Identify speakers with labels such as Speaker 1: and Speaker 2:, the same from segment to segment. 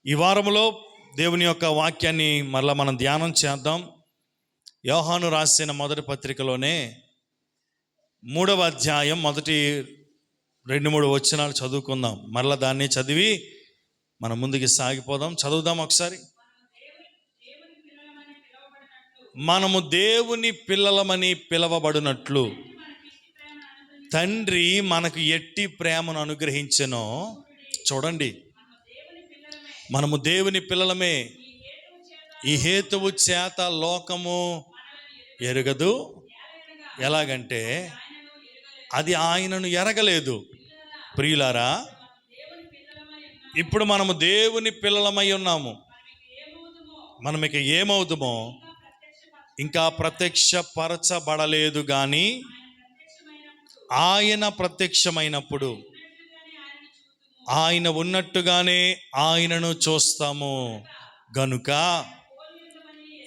Speaker 1: ఈ వారంలో దేవుని యొక్క వాక్యాన్ని మరలా మనం ధ్యానం చేద్దాం. యోహాను రాసిన మొదటి పత్రికలోనే 3వ అధ్యాయం మొదటి 2-3 వచనాలు చదువుకుందాం. మరలా దాన్ని చదివి మనం ముందుకు సాగిపోదాం. చదువుదాం ఒకసారి. మనము దేవుని పిల్లలమని పిలవబడినట్లు తండ్రి మనకు ఎట్టి ప్రేమను అనుగ్రహించెనో చూడండి, మనము దేవుని పిల్లలమే. ఈ హేతువు చేత లోకము ఎరగదు. ఎలాగంటే అది ఆయనను ఎరగలేదు. ప్రియులారా, ఇప్పుడు మనము దేవుని పిల్లలమై ఉన్నాము. మనం ఇక ఏమవుతామో ఇంకా ప్రత్యక్షపరచబడలేదు, కానీ ఆయన ప్రత్యక్షమైనప్పుడు ఆయన ఉన్నట్టుగానే ఆయనను చూస్తాము. గనుక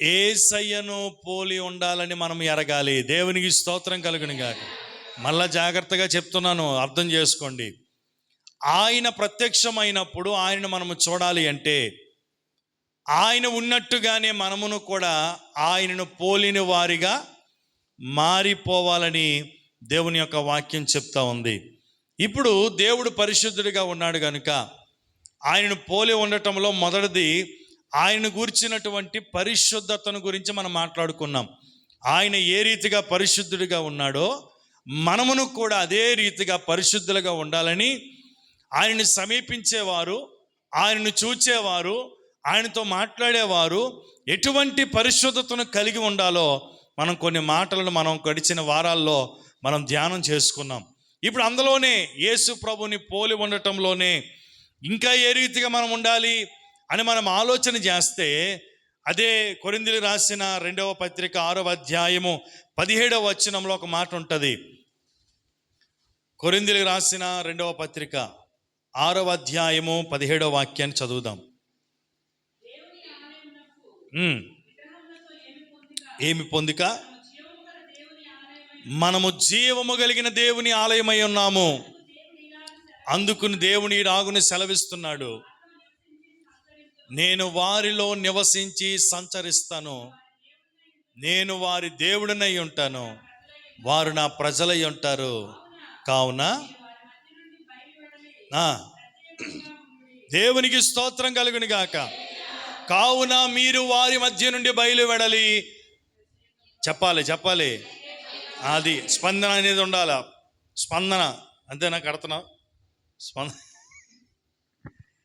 Speaker 1: యేసయ్యను పోలి ఉండాలని మనం ఎరగాలి. దేవునికి స్తోత్రం కలుగును గాక. మళ్ళా జాగ్రత్తగా చెప్తున్నాను, అర్థం చేసుకోండి. ఆయన ప్రత్యక్షమైనప్పుడు ఆయనను మనము చూడాలి అంటే ఆయన ఉన్నట్టుగానే మనమును కూడా ఆయనను పోలిన వారిగా మారిపోవాలని దేవుని యొక్క వాక్యం చెప్తా ఉంది. ఇప్పుడు దేవుడు పరిశుద్ధుడిగా ఉన్నాడు కనుక ఆయనను పోలి ఉండటంలో మొదటిది ఆయన గురించినటువంటి పరిశుద్ధతను గురించి మనం మాట్లాడుకున్నాం. ఆయన ఏ రీతిగా పరిశుద్ధుడిగా ఉన్నాడో మనమును కూడా అదే రీతిగా పరిశుద్ధులుగా ఉండాలని ఆయనను సమీపించేవారు, ఆయనను చూచేవారు, ఆయనతో మాట్లాడేవారు ఎటువంటి పరిశుద్ధతను కలిగి ఉండాలో మనం కొన్ని మాటలను మనం గడిచిన వారాల్లో మనం ధ్యానం చేసుకున్నాం. ఇప్పుడు అందులోనే యేసు ప్రభుని పోలి ఉండటంలోనే ఇంకా ఏ రీతిగా మనం ఉండాలి అని మనం ఆలోచన చేస్తే అదే కొరింథీయులకు రాసిన 2వ పత్రిక 6వ అధ్యాయము 17వ వచనంలో ఒక మాట ఉంటుంది. కొరింథీయులకు రాసిన 2వ పత్రిక 6వ అధ్యాయము 17వ వాక్యాన్ని చదువుదాం. ఏమి పొందిక? మనము జీవము కలిగిన దేవుని ఆలయమై ఉన్నాము. అందుకుని దేవుని రాగుని సెలవిస్తున్నాడు, నేను వారిలో నివసించి సంచరిస్తాను, నేను వారి దేవుడినై ఉంటాను, వారు నా ప్రజలై ఉంటారు. కావున దేవునికి స్తోత్రం కలుగును గాక. కావున మీరు వారి మధ్య నుండి బయలు వెడలి. చెప్పాలి అది స్పందన అనేది ఉండాలి. స్పందన అంతేనా? కడుతున్నావు స్పందన,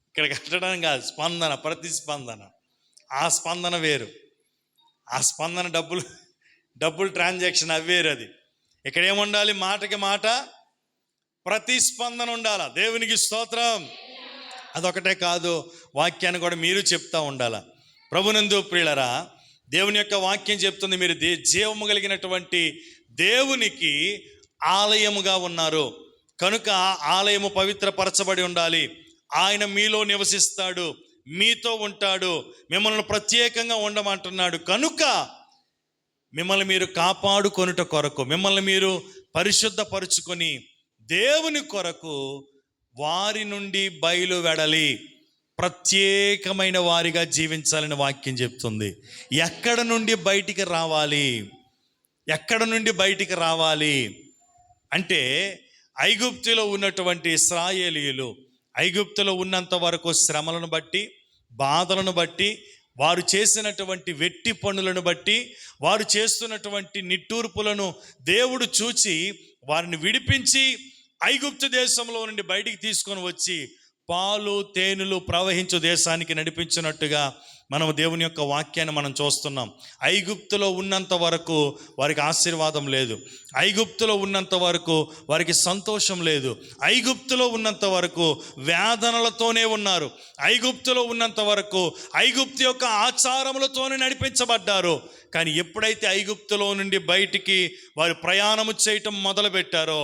Speaker 1: ఇక్కడ కట్టడం కాదు, స్పందన, ప్రతిస్పందన. ఆ స్పందన వేరు, ఆ స్పందన డబ్బులు ట్రాన్సాక్షన్ అవి వేరు. అది ఇక్కడ ఏముండాలి? మాటకి మాట ప్రతిస్పందన ఉండాలి. దేవునికి స్తోత్రం. అదొకటే కాదు, వాక్యాన్ని కూడా మీరు చెప్తా ఉండాలి. ప్రభునందు ప్రియులరా, దేవుని యొక్క వాక్యం చెప్తుంది, మీరు జీవము కలిగినటువంటి దేవునికి ఆలయముగా ఉన్నారు కనుక ఆలయము పవిత్రపరచబడి ఉండాలి. ఆయన మీలో నివసిస్తాడు, మీతో ఉంటాడు, మిమ్మల్ని ప్రత్యేకంగా ఉండమంటున్నాడు. కనుక మిమ్మల్ని మీరు కాపాడుకొనుట కొరకు, మిమ్మల్ని మీరు పరిశుద్ధపరుచుకొని దేవుని కొరకు వారి నుండి బయలు వెడలి ప్రత్యేకమైన వారిగా జీవించాలని వాక్యం చెప్తుంది. ఎక్కడ నుండి బయటికి రావాలి? ఎక్కడ నుండి బయటికి రావాలి అంటే ఐగుప్తులో ఉన్నటువంటి ఇశ్రాయేలీయులు ఐగుప్తులో ఉన్నంత వరకు శ్రమలను బట్టి, బాధలను బట్టి, వారు చేసినటువంటి వెట్టి పనులను బట్టి, వారు చేస్తున్నటువంటి నిట్టూర్పులను దేవుడు చూచి వారిని విడిపించి ఐగుప్తు దేశంలో నుండి బయటికి తీసుకొని వచ్చి పాలు తేనెలు ప్రవహించు దేశానికి నడిపించినట్టుగా మనం దేవుని యొక్క వాక్యాన్ని మనం చూస్తున్నాం. ఐగుప్తులో ఉన్నంత వరకు వారికి ఆశీర్వాదం లేదు, ఐగుప్తులో ఉన్నంత వరకు వారికి సంతోషం లేదు, ఐగుప్తులో ఉన్నంత వరకు వేదనలతోనే ఉన్నారు, ఐగుప్తులో ఉన్నంత వరకు ఐగుప్తు యొక్క ఆచారములతోనే నడిపించబడ్డారు. కానీ ఎప్పుడైతే ఐగుప్తులో నుండి బయటికి వారు ప్రయాణము చేయటం మొదలుపెట్టారో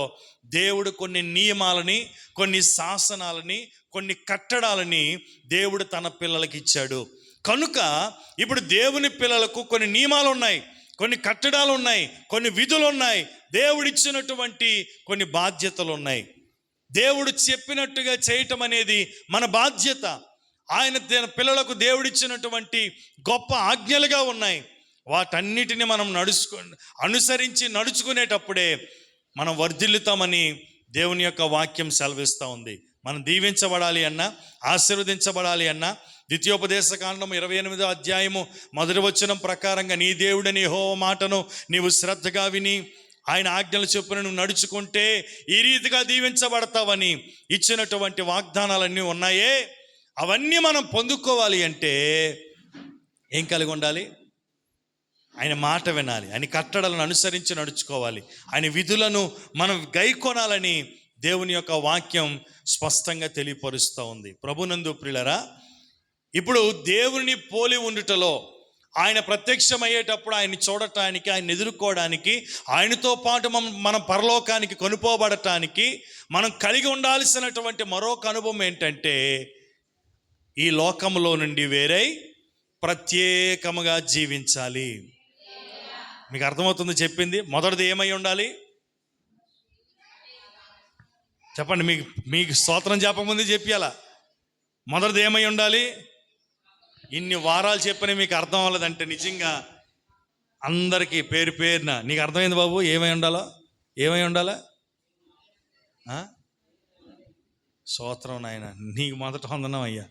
Speaker 1: దేవుడు కొన్ని నియమాలని, కొన్ని శాసనాలని, కొన్ని కట్టడాలని దేవుడు తన పిల్లలకి ఇచ్చాడు. కనుక ఇప్పుడు దేవుని పిల్లలకు కొన్ని నియమాలు ఉన్నాయి, కొన్ని కట్టడాలు ఉన్నాయి, కొన్ని విధులు ఉన్నాయి, దేవుడిచ్చినటువంటి కొన్ని బాధ్యతలు ఉన్నాయి. దేవుడు చెప్పినట్టుగా చేయటం అనేది మన బాధ్యత. ఆయన పిల్లలకు దేవుడిచ్చినటువంటి గొప్ప ఆజ్ఞలుగా ఉన్నాయి. వాటన్నిటిని మనం అనుసరించి నడుచుకునేటప్పుడే మనం వర్ధిల్లుతామని దేవుని యొక్క వాక్యం సెలవిస్తూ ఉంది. మనం దీవించబడాలి అన్నా, ఆశీర్వదించబడాలి అన్నా, ద్వితీయోపదేశకాండము 28వ అధ్యాయము 1వ వచనం ప్రకారంగా నీ దేవుడని యెహోవా మాటను నీవు శ్రద్ధగా విని ఆయన ఆజ్ఞలు చొప్పున నువ్వు నడుచుకుంటే ఈ రీతిగా దీవించబడతావని ఇచ్చినటువంటి వాగ్దానాలన్నీ ఉన్నాయే, అవన్నీ మనం పొందుకోవాలి అంటే ఏం కలిగి ఉండాలి? ఆయన మాట వినాలి, ఆయన కట్టడలను అనుసరించి నడుచుకోవాలి, ఆయన విధులను మనం గైకొనాలని దేవుని యొక్క వాక్యం స్పష్టంగా తెలియపరుస్తూ ఉంది. ప్రభునందు ప్రియులరా, ఇప్పుడు దేవుని పోలి ఉండుటలో, ఆయన ప్రత్యక్షమయ్యేటప్పుడు ఆయన్ని చూడటానికి, ఆయన ఎదుర్కోవడానికి, ఆయనతో పాటు మనం పరలోకానికి కొనుపోబడటానికి మనం కలిగి ఉండాల్సినటువంటి మరొక అనుభవం ఏంటంటే, ఈ లోకంలో నుండి వేరై ప్రత్యేకముగా జీవించాలి. మీకు అర్థమవుతుంది చెప్పింది? మొదటిది ఏమై ఉండాలి చెప్పండి. మీకు స్తోత్రం చెప్పకముందే చెప్పాలా? మొదటిది ఏమై ఉండాలి? ఇన్ని వారాలు చెప్పని మీకు అర్థం అవ్వలేదంటే నిజంగా అందరికీ పేరు పేరున నీకు అర్థమైంది బాబు ఏమై ఉండాలో. ఏమై ఉండాలా? స్తోత్రం నాయన, నీకు మొదట వందనం అయ్యా,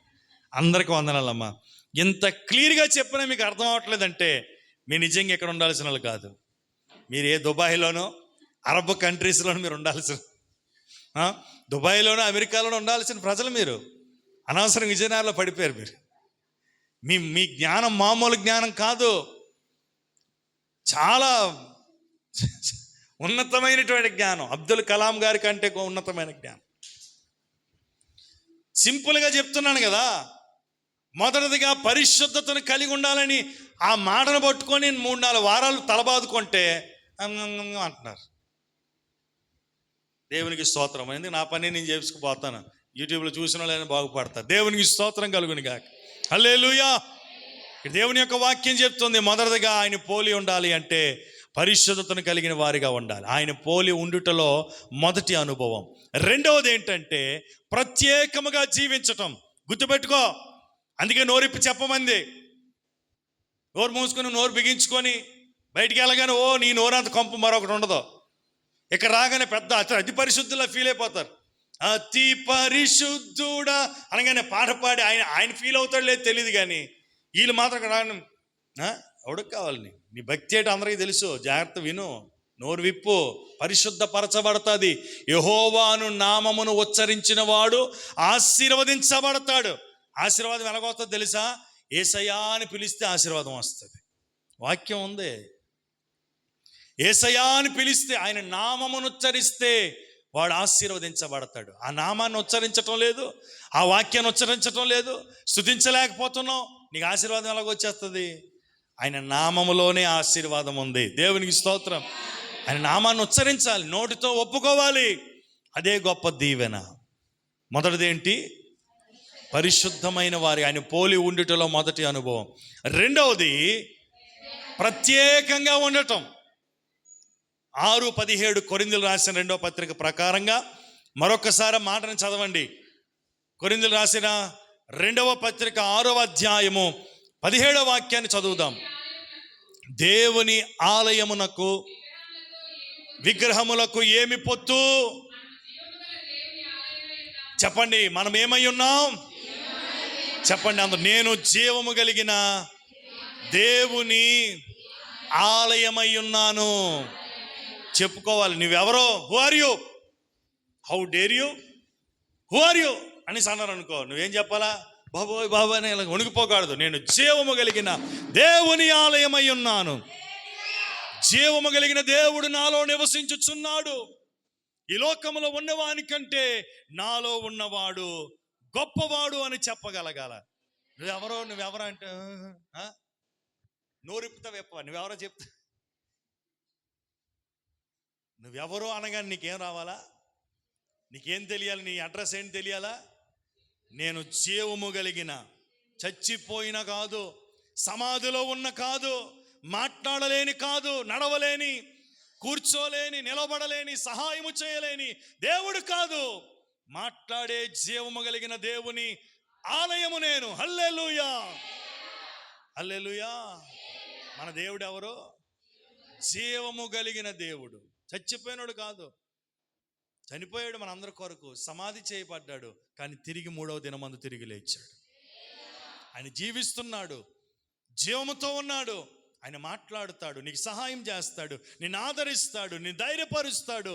Speaker 1: అందరికీ వందనాలమ్మా. ఇంత క్లియర్గా చెప్పినా మీకు అర్థం అవ్వట్లేదంటే మీరు నిజంగా ఎక్కడ ఉండాల్సిన వాళ్ళు కాదు. మీరు ఏ దుబాయ్లోనో అరబ్ కంట్రీస్లోనూ మీరు ఉండాల్సిన, దుబాయ్లోనో అమెరికాలోనో ఉండాల్సిన ప్రజలు మీరు అనవసరం విజయనగరంలో పడిపోయారు. మీ జ్ఞానం మామూలు జ్ఞానం కాదు, చాలా ఉన్నతమైనటువంటి జ్ఞానం. అబ్దుల్ కలాం గారి కంటే ఉన్నతమైన జ్ఞానం. సింపుల్గా చెప్తున్నాను కదా. మొదటిదిగా పరిశుద్ధతను కలిగి ఉండాలని ఆ మాటను పట్టుకొని 3-4 వారాలు తలబాదుకుంటే అంటున్నారు. దేవునికి స్తోత్రం. ఎందుకు నా పని నేను చేసుకుపోతాను, యూట్యూబ్లో చూసిన వాళ్ళని బాగుపడతారు. దేవునికి స్తోత్రం కలుగును గాక. హల్లెలూయా. దేవుని యొక్క వాక్యం చెప్తుంది, మొదటిదిగా ఆయన పోలి ఉండాలి అంటే పరిశుద్ధతను కలిగిన వారిగా ఉండాలి. ఆయన పోలి ఉండుటలో మొదటి అనుభవం. రెండవది ఏంటంటే ప్రత్యేకముగా జీవించటం. గుర్తుపెట్టుకో. అందుకే నోరిప్పి చెప్పమంది. నోరు మూసుకొని నోరు బిగించుకొని బయటికి వెళ్ళగానే నీ నోరంత కంపు మరొకటి ఉండదు. ఇక్కడ రాగానే పెద్ద అతి పరిశుద్ధులా ఫీల్ అయిపోతారు. అతి పరిశుద్ధుడా అనగానే పాట పాడి ఆయన ఫీల్ అవుతాడు లేదు తెలియదు, కానీ వీళ్ళు మాత్రం రాను. ఎవడికి కావాలి? నీ భక్తి ఏంటో అందరికీ తెలుసు. జాగ్రత్త విను, నోరు విప్పు. పరిశుద్ధపరచబడతాది. యెహోవాను నామమును ఉచ్చరించిన వాడు ఆశీర్వదించబడతాడు. ఆశీర్వాదం ఎలాగొస్తుందో తెలుసా? యేసయ్యా అని పిలిస్తే ఆశీర్వాదం వస్తుంది. వాక్యం ఉంది. యేసయ్యా అని పిలిస్తే, ఆయన నామమును ఉచ్చరిస్తే వాడు ఆశీర్వదించబడతాడు. ఆ నామాన్ని ఉచ్చరించటం లేదు, ఆ వాక్యాన్ని ఉచ్చరించటం లేదు, స్తుతించలేకపోతున్నావు, నీకు ఆశీర్వాదం ఎలాగొచ్చేస్తుంది? ఆయన నామములోనే ఆశీర్వాదం ఉంది. దేవునికి స్తోత్రం. ఆయన నామాన్ని ఉచ్చరించాలి, నోటితో ఒప్పుకోవాలి. అదే గొప్ప దీవెన. మొదటిది ఏంటి? పరిశుద్ధమైన వారి ఆయన పోలి ఉండుటలో మొదటి అనుభవం. రెండవది ప్రత్యేకంగా ఉండటం. 6:17 కొరింథీయులు రాసిన 2వ పత్రిక ప్రకారంగా మరొకసారి మాటను చదవండి. కొరింథీయులు రాసిన 2వ పత్రిక 6వ అధ్యాయము 17వ వాక్యాన్ని చదువుదాం. దేవుని ఆలయమునకు విగ్రహములకు ఏమి పొత్తు? చెప్పండి, మనం ఏమై ఉన్నాం? చెప్పండి అందరూ. నేను జీవము కలిగిన దేవుని ఆలయమై ఉన్నాను. చెప్పుకోవాలి, నువ్వెవరో. Who are you? How dare you? Who are you అని అన్నారు అనుకో, నువ్వేం చెప్పాలా? బాబోయ్ బాబోయ్ అని ఇలా వణికిపోకూడదు. నేను జీవము కలిగిన దేవుని ఆలయమై ఉన్నాను. జీవము కలిగిన దేవుడు నాలో నివసించుచున్నాడు. ఈ లోకములో ఉన్నవాని కంటే నాలో ఉన్నవాడు గొప్పవాడు అని చెప్పగలగాల. నువ్వెవరో అంటే నోరిప్పుతావు చెప్ప. నువ్వెవరో చెప్తా. నువ్వెవరో అనగానే నీకేం రావాలా? నీకేం తెలియాలి? నీ అడ్రస్ ఏంటి తెలియాలా? నేను జీవము కలిగిన, చచ్చిపోయిన కాదు, సమాధిలో ఉన్న కాదు, మాట్లాడలేని కాదు, నడవలేని, కూర్చోలేని, నిలబడలేని, సహాయము చేయలేని దేవుడు కాదు, మాట్లాడే జీవము కలిగిన దేవుని ఆలయము నేను. హల్లెలూయా, హల్లెలూయా. మన దేవుడు ఎవరు? జీవము కలిగిన దేవుడు. చచ్చిపోయినాడు కాదు, చనిపోయాడు మనందరి కొరకు, సమాధి చేయబడ్డాడు, కానీ తిరిగి 3వ దినమందు తిరిగి లేచాడు. ఆయన జీవిస్తున్నాడు, జీవముతో ఉన్నాడు. ఆయన మాట్లాడుతాడు, నీకు సహాయం చేస్తాడు, నిన్ను ఆదరిస్తాడు, నిన్ను ధైర్యపరుస్తాడు.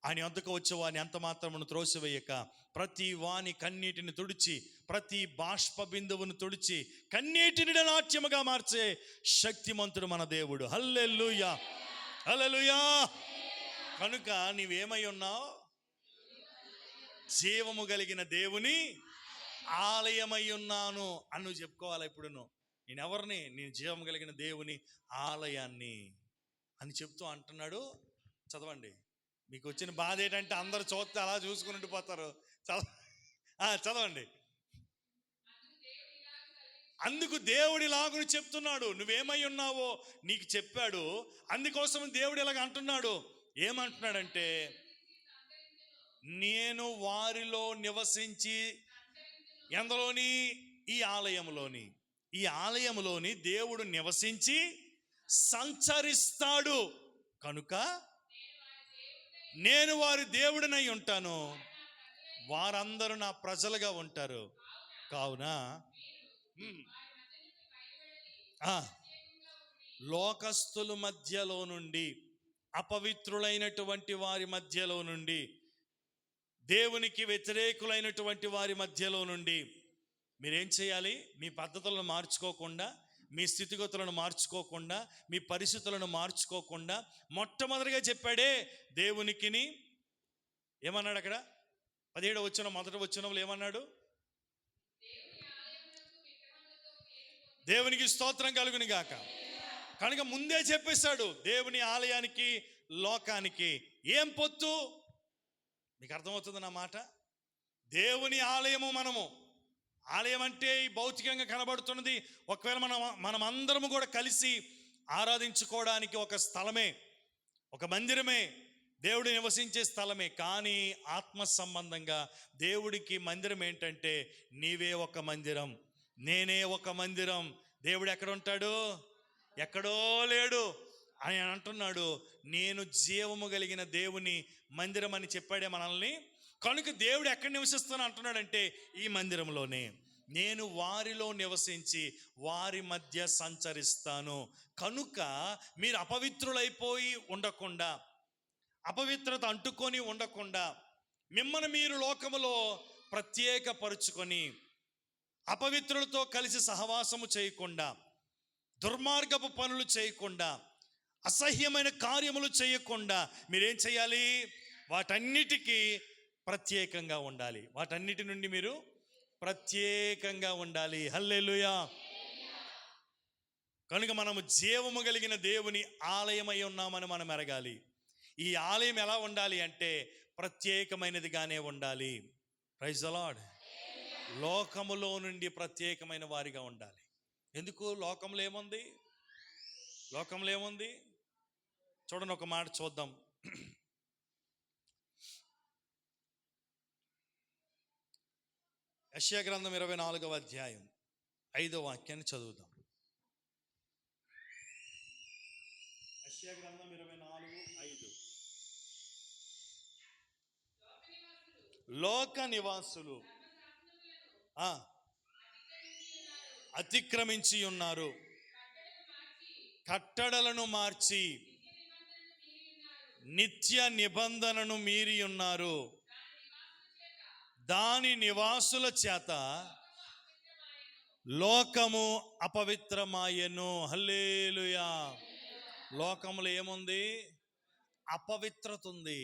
Speaker 1: ఆయన వద్దకు వచ్చే వాని అంత మాత్రమును త్రోసివేయక ప్రతి వాని కన్నీటిని తుడిచి, ప్రతి బాష్ప బిందువును తుడిచి కన్నీటిని నాట్యముగా మార్చే శక్తిమంతుడు మన దేవుడు. హల్లెలూయా, హల్లెలూయా. కనుక నీవేమై ఉన్నావు? జీవము కలిగిన దేవుని ఆలయమై ఉన్నాను అని నువ్వు చెప్పుకోవాలి. ఇప్పుడు నేనెవరిని? నేను జీవము కలిగిన దేవుని ఆలయాన్ని అని చెప్తూ అంటున్నాడు. చదవండి. మీకు వచ్చిన బాధ ఏంటంటే అందరు చూస్తే అలా చూసుకుని ఉండిపోతారు. చదవండి. అందుకు దేవుడి లాగుని చెప్తున్నాడు. నువ్వేమై ఉన్నావో నీకు చెప్పాడు. అందుకోసం దేవుడు ఇలాగ అంటున్నాడు. ఏమంటున్నాడంటే, నేను వారిలో నివసించి, ఎందులోని? ఈ ఆలయంలోని. ఈ ఆలయంలోని దేవుడు నివసించి సంచరిస్తాడు. కనుక నేను వారి దేవుడినై ఉంటాను, వారందరూ నా ప్రజలుగా ఉంటారు. కావున లోకస్తుల మధ్యలో నుండి, అపవిత్రులైనటువంటి వారి మధ్యలో నుండి, దేవునికి వ్యతిరేకులైనటువంటి వారి మధ్యలో నుండి మీరేం చేయాలి? మీ పద్ధతులను మార్చుకోకుండా, మీ స్థితిగతులను మార్చుకోకుండా, మీ పరిస్థితులను మార్చుకోకుండా, మొట్టమొదటిగా చెప్పాడే దేవునికిని ఏమన్నాడు అక్కడ 17వ వచనం, మొదటి వచనంలో ఏమన్నాడు? దేవునికి స్తోత్రం కలుగును గాక. కనుక ముందే చెప్పేశాడు, దేవుని ఆలయానికి లోకానికి ఏం పొత్తు? మీకు అర్థమవుతుంది నా మాట? దేవుని ఆలయము మనము. ఆలయం అంటే ఈ భౌతికంగా కనబడుతున్నది. ఒకవేళ మనం అందరము కూడా కలిసి ఆరాధించుకోవడానికి ఒక స్థలమే, ఒక మందిరమే, దేవుడు నివసించే స్థలమే. కానీ ఆత్మ సంబంధంగా దేవుడికి మందిరం ఏంటంటే, నీవే ఒక మందిరం, నేనే ఒక మందిరం. దేవుడు ఎక్కడ ఉంటాడు? ఎక్కడో లేడు. ఆయన అంటున్నాడు, నేను జీవము కలిగిన దేవుని మందిరం అని చెప్పాడే మనల్ని. కనుక దేవుడు ఎక్కడ నివసిస్తాను అంటున్నాడంటే, ఈ మందిరంలోనే. నేను వారిలో నివసించి వారి మధ్య సంచరిస్తాను. కనుక మీరు అపవిత్రులైపోయి ఉండకుండా, అపవిత్రత అంటుకొని ఉండకుండా, మిమ్మల్ని మీరు లోకములో ప్రత్యేకపరుచుకొని, అపవిత్రులతో కలిసి సహవాసము చేయకుండా, దుర్మార్గపు పనులు చేయకుండా, అసహ్యమైన కార్యములు చేయకుండా మీరేం చేయాలి? వాటన్నిటికీ ప్రత్యేకంగా ఉండాలి. వాటన్నిటి నుండి మీరు ప్రత్యేకంగా ఉండాలి. హల్లెలూయా. కనుక మనము జీవము కలిగిన దేవుని ఆలయమై ఉన్నామని మనం ఎరగాలి. ఈ ఆలయం ఎలా ఉండాలి అంటే ప్రత్యేకమైనదిగానే ఉండాలి. Praise the Lord. లోకములో నుండి ప్రత్యేకమైన వారిగా ఉండాలి. ఎందుకు? లోకంలో ఏముంది? లోకంలో ఏముంది? చూడండి, ఒక మాట చూద్దాం. యెషయా గ్రంథం 24వ అధ్యాయం 5వ వాక్యాన్ని చదువుదాం. యెషయా గ్రంథం 24:5. లోక నివాసులు అతిక్రమించి ఉన్నారు, కట్టడలను మార్చి నిత్య నిబంధనను మీరి ఉన్నారు. దాని నివాసుల చేత లోకము అపవిత్రమాయెను. హల్లెలూయా. లోకములో ఏముంది? అపవిత్రత ఉంది.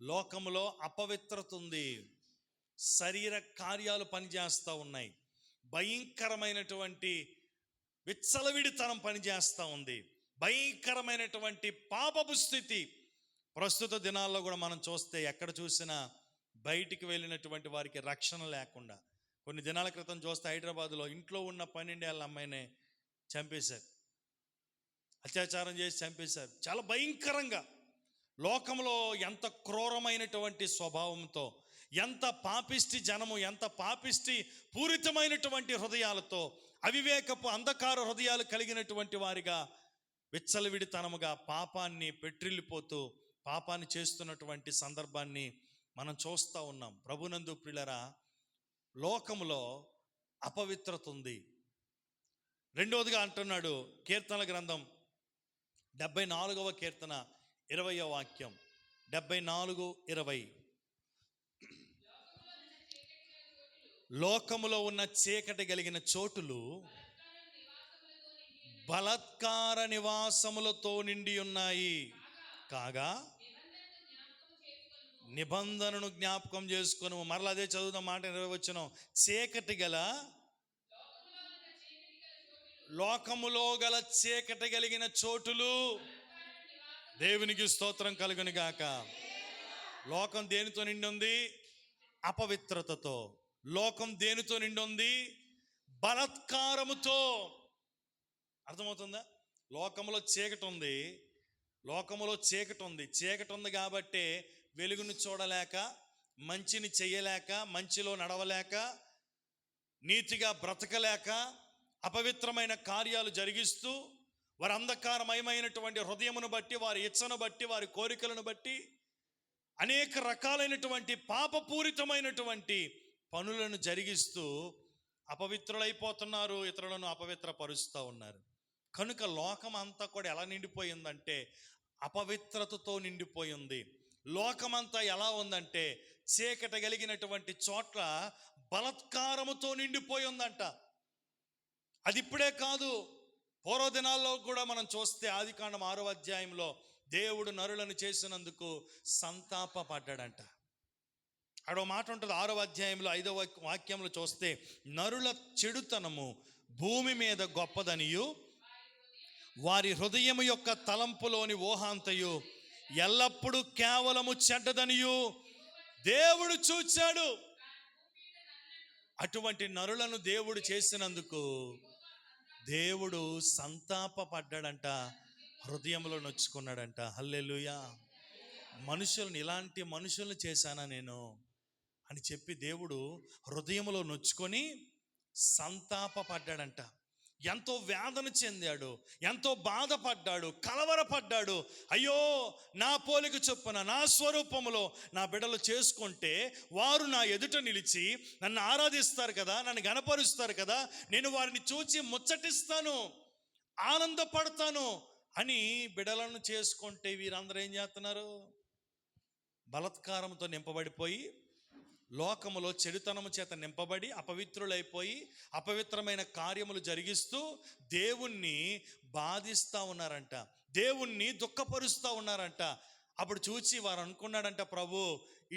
Speaker 1: లోకములో అపవిత్రత ఉంది. శరీర కార్యాలు పనిచేస్తూ ఉన్నాయి. భయంకరమైనటువంటి విచ్చలవిడితనం పనిచేస్తూ ఉంది. భయంకరమైనటువంటి పాపపు స్థితి ప్రస్తుత దినాల్లో కూడా మనం చూస్తే, ఎక్కడ చూసినా బయటికి వెళ్ళినటువంటి వారికి రక్షణ లేకుండా. కొన్ని దినాల క్రితం చూస్తే హైదరాబాద్లో ఇంట్లో ఉన్న 12 ఏళ్ళ అమ్మాయిని చంపేశారు, అత్యాచారం చేసి చంపేశారు. చాలా భయంకరంగా లోకంలో ఎంత క్రూరమైనటువంటి స్వభావంతో, ఎంత పాపిష్టి జనము, ఎంత పాపిష్టి పూరితమైనటువంటి హృదయాలతో, అవివేకపు అంధకార హృదయాలు కలిగినటువంటి వారిగా విచ్చలవిడితనముగా పాపాన్ని పెట్రిల్లిపోతూ పాపాన్ని చేస్తున్నటువంటి సందర్భాన్ని మనం చూస్తూ ఉన్నాం. ప్రభునందు ప్రియులారా, లోకములో అపవిత్రత ఉంది. రెండవదిగా అంటున్నాడు కీర్తనల గ్రంథం 74వ కీర్తన 20వ వాక్యం, 74:20. లోకములో ఉన్న చీకటి కలిగిన చోటులు బలాత్కార నివాసములతో నిండి ఉన్నాయి. కాగా నిబంధనను జ్ఞాపకం చేసుకును. మరలా అదే చదువుతున్న మాట 20 వచనం. చీకటి గల లోకములో గల చీకటి కలిగిన చోటులు, దేవునికి స్తోత్రం కలుగును గాక. లోకం దేనితో నిండి ఉంది? అపవిత్రతతో. లోకం దేనితో నిండి ఉంది? బలాత్కారముతో. అర్థమవుతుందా? లోకములో చీకటి ఉంది, లోకములో చీకటి ఉంది. చీకటి ఉంది కాబట్టే వెలుగును చూడలేక, మంచిని చెయ్యలేక, మంచిలో నడవలేక, నీతిగా బ్రతకలేక, అపవిత్రమైన కార్యాలు జరిగిస్తూ, వారి అంధకారమయమైనటువంటి హృదయమును బట్టి, వారి ఇచ్చను బట్టి, వారి కోరికలను బట్టి అనేక రకాలైనటువంటి పాపపూరితమైనటువంటి పనులను జరిగిస్తూ అపవిత్రులైపోతున్నారు, ఇతరులను అపవిత్రపరుస్తూ ఉన్నారు. కనుక లోకం అంతా కూడా ఎలా నిండిపోయిందంటే అపవిత్రతతో నిండిపోయింది. లోకమంతా ఎలా ఉందంటే చీకటి కలిగినటువంటి చోట్ల బలాత్కారముతో నిండిపోయి ఉందంట. అది ఇప్పుడే కాదు, పూర్వదినాల్లో కూడా మనం చూస్తే ఆదికాండం 6వ అధ్యాయంలో దేవుడు నరులను చేసినందుకు సంతాపపడ్డాడంట. ఆడో మాట ఉంటుంది 6వ అధ్యాయంలో 5వ వాక్యంలో చూస్తే, నరుల చెడుతనము భూమి మీద గొప్పదనియు వారి హృదయము యొక్క తలంపులోని ఊహాంతయు ఎల్లప్పుడూ కేవలము చెడ్డదనియు దేవుడు చూచాడు. అటువంటి నరులను దేవుడు చేసినందుకు దేవుడు సంతాపపడ్డాడంట, హృదయంలో నొచ్చుకున్నాడంట. హల్లెలూయా. మనుషులను, ఇలాంటి మనుషులను చేశానా నేను అని చెప్పి దేవుడు హృదయంలో నొచ్చుకొని సంతాపపడ్డాడంట. ఎంతో వేదన చెందాడు, ఎంతో బాధపడ్డాడు, కలవరపడ్డాడు. అయ్యో, నా పోలిక చొప్పున నా స్వరూపములో నా బిడ్డలు చేసుకుంటే వారు నా ఎదుట నిలిచి నన్ను ఆరాధిస్తారు కదా, నన్ను గణపరుస్తారు కదా, నేను వారిని చూచి ముచ్చటిస్తాను, ఆనందపడతాను అని బిడ్డలను చేసుకుంటే వీరందరూ ఏం చేస్తున్నారు? బలాత్కారంతో నింపబడిపోయి, లోకములో చెడుతనము చేత నింపబడి అపవిత్రులైపోయి అపవిత్రమైన కార్యములు జరిగిస్తూ దేవుణ్ణి బాధిస్తూ ఉన్నారంట, దేవుణ్ణి దుఃఖపరుస్తూ ఉన్నారంట. అప్పుడు చూచి వారు అనుకున్నాడంట, ప్రభు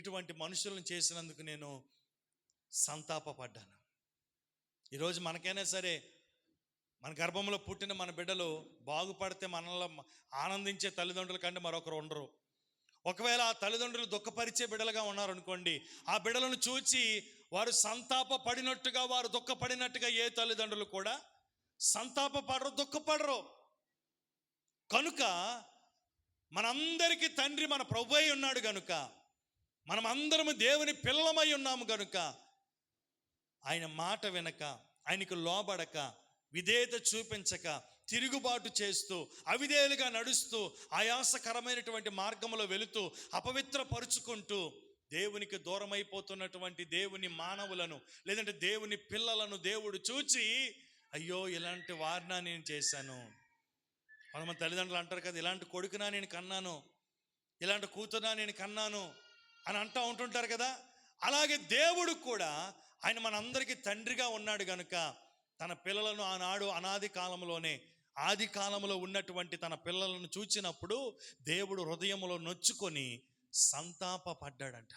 Speaker 1: ఇటువంటి మనుషులను చేసినందుకు నేను సంతాపపడ్డాను. ఈరోజు మనకైనా సరే, మన గర్భంలో పుట్టిన మన బిడ్డలు బాగుపడితే మనలో ఆనందించే తల్లిదండ్రుల కంటే మరొకరు ఉండరు. ఒకవేళ ఆ తల్లిదండ్రులు దుఃఖపరిచే బిడ్డలుగా ఉన్నారనుకోండి, ఆ బిడ్డలను చూచి వారు సంతాపపడినట్టుగా, వారు దుఃఖపడినట్టుగా ఏ తల్లిదండ్రులు కూడా సంతాపపడరు, దుఃఖపడరు. కనుక మనందరికీ తండ్రి మన ప్రభువై ఉన్నాడు గనుక, మనమందరము దేవుని పిల్లలమై ఉన్నాము గనుక, ఆయన మాట వినక, ఆయనకు లోబడక, విధేయత చూపించక, తిరుగుబాటు చేస్తూ, అవిధేయులుగా నడుస్తూ, ఆయాసకరమైనటువంటి మార్గంలో వెళుతూ, అపవిత్రపరుచుకుంటూ దేవునికి దూరమైపోతున్నటువంటి దేవుని మానవులను, లేదంటే దేవుని పిల్లలను దేవుడు చూచి, అయ్యో ఇలాంటి వారినా నేను చేశాను. కొంతమంది తల్లిదండ్రులు అంటారు కదా, ఇలాంటి కొడుకునా నేను కన్నాను, ఇలాంటి కూతురునా నేను కన్నాను అని అంటూ ఉంటుంటారు కదా. అలాగే దేవుడు కూడా ఆయన మనందరికీ తండ్రిగా ఉన్నాడు కనుక తన పిల్లలను ఆనాడు అనాది కాలంలోనే, ఆది కాలంలో ఉన్నటువంటి తన పిల్లలను చూచినప్పుడు దేవుడు హృదయంలో నొచ్చుకొని సంతాపపడ్డాడంట.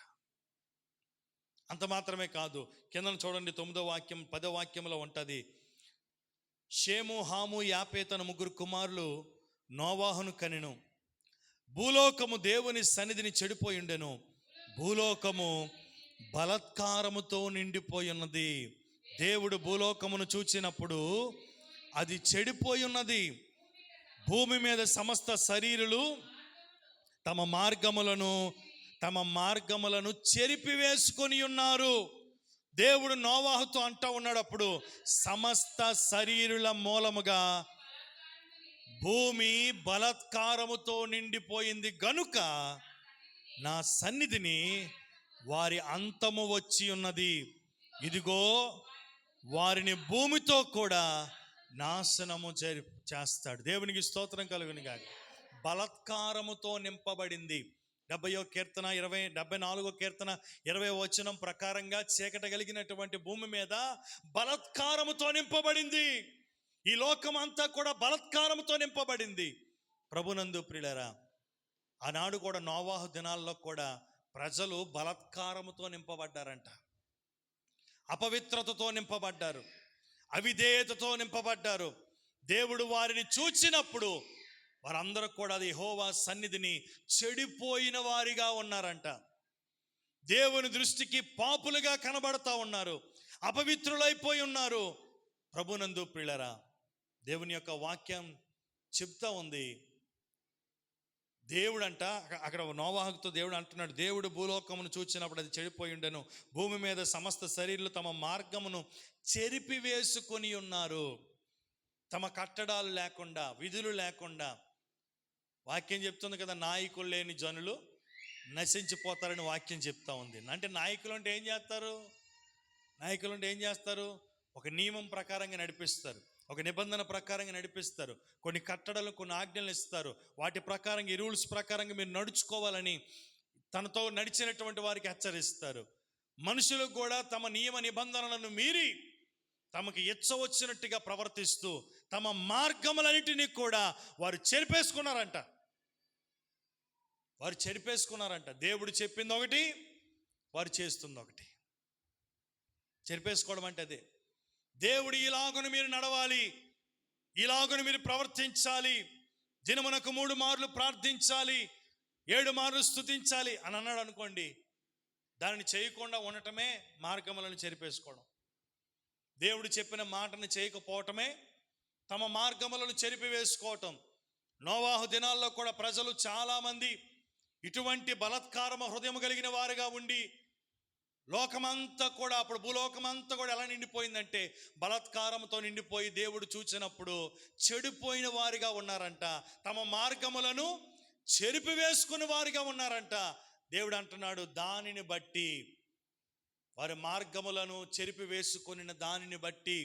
Speaker 1: అంత మాత్రమే కాదు, కింద చూడండి 9వ వాక్యం 10వ వాక్యంలో ఉంటుంది, షేము, హాము, యాపేతను 3 కుమారులు నోవాహును కనెను. భూలోకము దేవుని సన్నిధిని చెడిపోయి ఉండెను, భూలోకము బలాత్కారముతో నిండిపోయి ఉన్నది. దేవుడు భూలోకమును చూచినప్పుడు అది చెడిపోయి ఉన్నది. భూమి మీద సమస్త శరీరులు తమ మార్గములను తమ మార్గములను చెరిపివేసుకొని ఉన్నారు. దేవుడు నోవాహుతో అంటూ ఉన్నాడు, అప్పుడు సమస్త శరీరుల మూలముగా భూమి బలాత్కారముతో నిండిపోయింది గనుక నా సన్నిధిని వారి అంతము వచ్చి ఉన్నది. ఇదిగో వారిని భూమితో కూడా నాశనము చేస్తాడు. దేవునికి స్తోత్రం కలుగును గాక. బలాత్కారముతో నింపబడింది. 70వ కీర్తన 74వ కీర్తన 20వ వచనం ప్రకారంగా చీకటి కలిగినటువంటి భూమి మీద బలాత్కారముతో నింపబడింది. ఈ లోకం అంతా కూడా బలాత్కారముతో నింపబడింది. ప్రభునందు ప్రియులారా, ఆనాడు కూడా నోవాహు దినాల్లో కూడా ప్రజలు బలాత్కారముతో నింపబడ్డారంట. అపవిత్రతతో నింపబడ్డారు, అవిధేయతతో నింపబడ్డారు. దేవుడు వారిని చూచినప్పుడు వారందరూ కూడా యెహోవా సన్నిధిని చెడిపోయిన వారిగా ఉన్నారంట. దేవుని దృష్టికి పాపులుగా కనబడతా ఉన్నారు, అపవిత్రులైపోయి ఉన్నారు. ప్రభునందు ప్రియులారా, దేవుని యొక్క వాక్యం చెప్తా ఉంది. దేవుడు అంట, అక్కడ నోవాహుతో దేవుడు అంటున్నాడు, దేవుడు భూలోకమును చూచినప్పుడు అది చెడిపోయి ఉండెను, భూమి మీద సమస్త శరీరులు తమ మార్గమును చెరిపివేసుకొని ఉన్నారు. తమ కట్టడాలు లేకుండా, విధులు లేకుండా. వాక్యం చెప్తుంది కదా, నాయకులు లేని జనులు నశించిపోతారని వాక్యం చెప్తా ఉంది. అంటే నాయకులు అంటే ఏం చేస్తారు? నాయకులు అంటే ఏం చేస్తారు? ఒక నియమం ప్రకారంగా నడిపిస్తారు, ఒక నిబంధన ప్రకారంగా నడిపిస్తారు, కొన్ని కట్టడలు, కొన్ని ఆజ్ఞలు ఇస్తారు. వాటి ప్రకారంగా, ఈ రూల్స్ ప్రకారంగా మీరు నడుచుకోవాలని తనతో నడిచినటువంటి వారికి హెచ్చరిస్తారు. మనుషులు కూడా తమ నియమ నిబంధనలను మీరి తమకు ఇచ్చవచ్చినట్టుగా ప్రవర్తిస్తూ తమ మార్గములన్నిటినీ కూడా వారు చెరిపేసుకున్నారంట. దేవుడు చెప్పింది ఒకటి, వారు చేస్తుంది ఒకటి. చెరిపేసుకోవడం అంటే అదే. దేవుడు ఇలాగును మీరు నడవాలి, ఇలాగును మీరు ప్రవర్తించాలి, దినమునకు 3 మార్లు ప్రార్థించాలి, 7 మార్లు స్తుతించాలి అని అన్నాడు అనుకోండి, దానిని చేయకుండా ఉండటమే మార్గములను చెరిపేసుకోవడం. దేవుడు చెప్పిన మాటను చేయకపోవటమే తమ మార్గములను చెరిపివేసుకోవటం. నోవాహు దినాల్లో కూడా ప్రజలు చాలామంది ఇటువంటి బలాత్కారమ హృదయం కలిగిన వారుగా ఉండి, లోకమంతా కూడా, అప్పుడు భూలోకమంతా కూడా ఎలా నిండిపోయిందంటే బలాత్కారంతో నిండిపోయి, దేవుడు చూచినప్పుడు చెడిపోయిన వారిగా ఉన్నారంట, తమ మార్గములను చెరిపివేసుకుని వారిగా ఉన్నారంట. దేవుడు అంటున్నాడు, దానిని బట్టి, వారి మార్గములను చెరిపివేసుకుని దానిని బట్టి,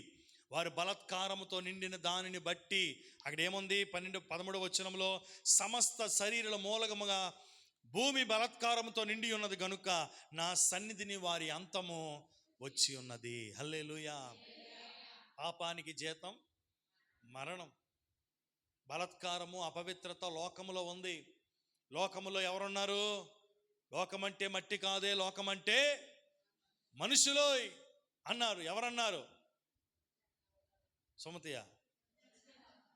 Speaker 1: వారు బలాత్కారముతో నిండిన దానిని బట్టి, అక్కడ ఏముంది 13వ వచనంలో, సమస్త శరీరుల మూలకముగా భూమి బలాత్కారముతో నిండి ఉన్నది గనుక నా సన్నిధిని వారి అంతము వచ్చి ఉన్నది. హల్లెలూయా. పాపానికి జీతం మరణం. బలాత్కారము, అపవిత్రత లోకములో ఉంది. లోకములో ఎవరున్నారు? లోకమంటే మట్టి కాదే, లోకమంటే మనుషులో అన్నారు. ఎవరన్నారు? సుమతియా?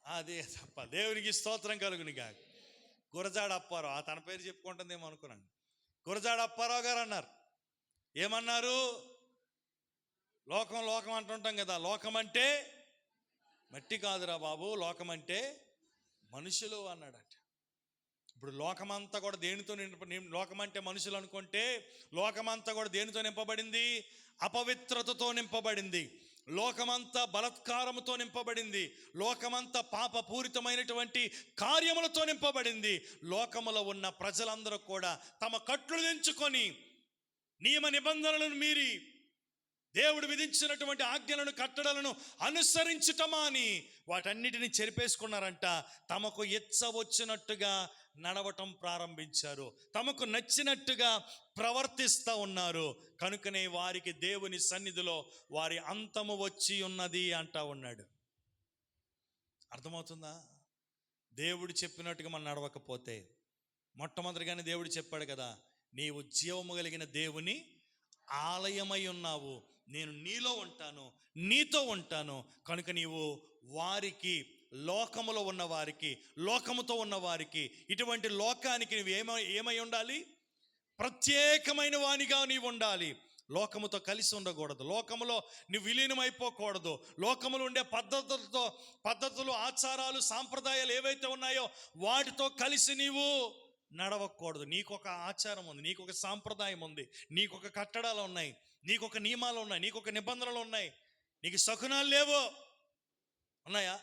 Speaker 1: అదే తప్ప. దేవునికి స్తోత్రం కలుగును గాక. గురజాడ అప్పారావు, తన పేరు చెప్పుకుంటుందేమో అనుకున్నాను. గురజాడ అప్పారావు గారు అన్నారు. ఏమన్నారు? లోకం అంటుంటాం కదా, లోకం అంటే మట్టి కాదురా బాబు, లోకం అంటే మనుషులు అన్నాడట. ఇప్పుడు లోకమంతా కూడా దేనితో లోకమంటే మనుషులు అనుకుంటే, లోకమంతా కూడా దేనితో నింపబడింది? అపవిత్రతతో నింపబడింది. లోకమంతా బలాత్కారముతో నింపబడింది. లోకమంతా పాపపూరితమైనటువంటి కార్యములతో నింపబడింది. లోకములో ఉన్న ప్రజలందరూ కూడా తమ కట్లు తెంచుకొని, నియమ నిబంధనలను మీరి, దేవుడు విధించినటువంటి ఆజ్ఞలను, కట్టడలను అనుసరించటమా అని వాటన్నిటిని చెరిపేసుకున్నారంట. తమకు వచ్చినట్టుగా నడవటం ప్రారంభించారు, తమకు నచ్చినట్టుగా ప్రవర్తిస్తూ ఉన్నారు. కనుకనే వారికి దేవుని సన్నిధిలో వారి అంతము వచ్చి ఉన్నది అంటా ఉన్నాడు. అర్థమవుతుందా? దేవుడు చెప్పినట్టుగా మనం నడవకపోతే, మొట్టమొదటిగానే దేవుడు చెప్పాడు కదా, నీవు జీవము కలిగిన దేవుని ఆలయమై ఉన్నావు, నేను నీలో ఉంటాను, నీతో ఉంటాను. కనుక నీవు వారికి, లోకములో ఉన్న వారికి, లోకముతో ఉన్న వారికి, ఇటువంటి లోకానికి నువ్వు ఏమై ఉండాలి? ప్రత్యేకమైన వానిగా నీవు ఉండాలి. లోకముతో కలిసి ఉండకూడదు, లోకములో నువ్వు విలీనమైపోకూడదు. లోకములు ఉండే పద్ధతులు, ఆచారాలు, సాంప్రదాయాలు ఏవైతే ఉన్నాయో వాటితో కలిసి నీవు నడవకూడదు. నీకొక ఆచారం ఉంది, నీకొక సాంప్రదాయం ఉంది, నీకొక కట్టడాలు ఉన్నాయి, నీకొక నియమాలు ఉన్నాయి, నీకొక నిబంధనలు ఉన్నాయి. నీకు శకునాలు లేవు. ఉన్నాయా?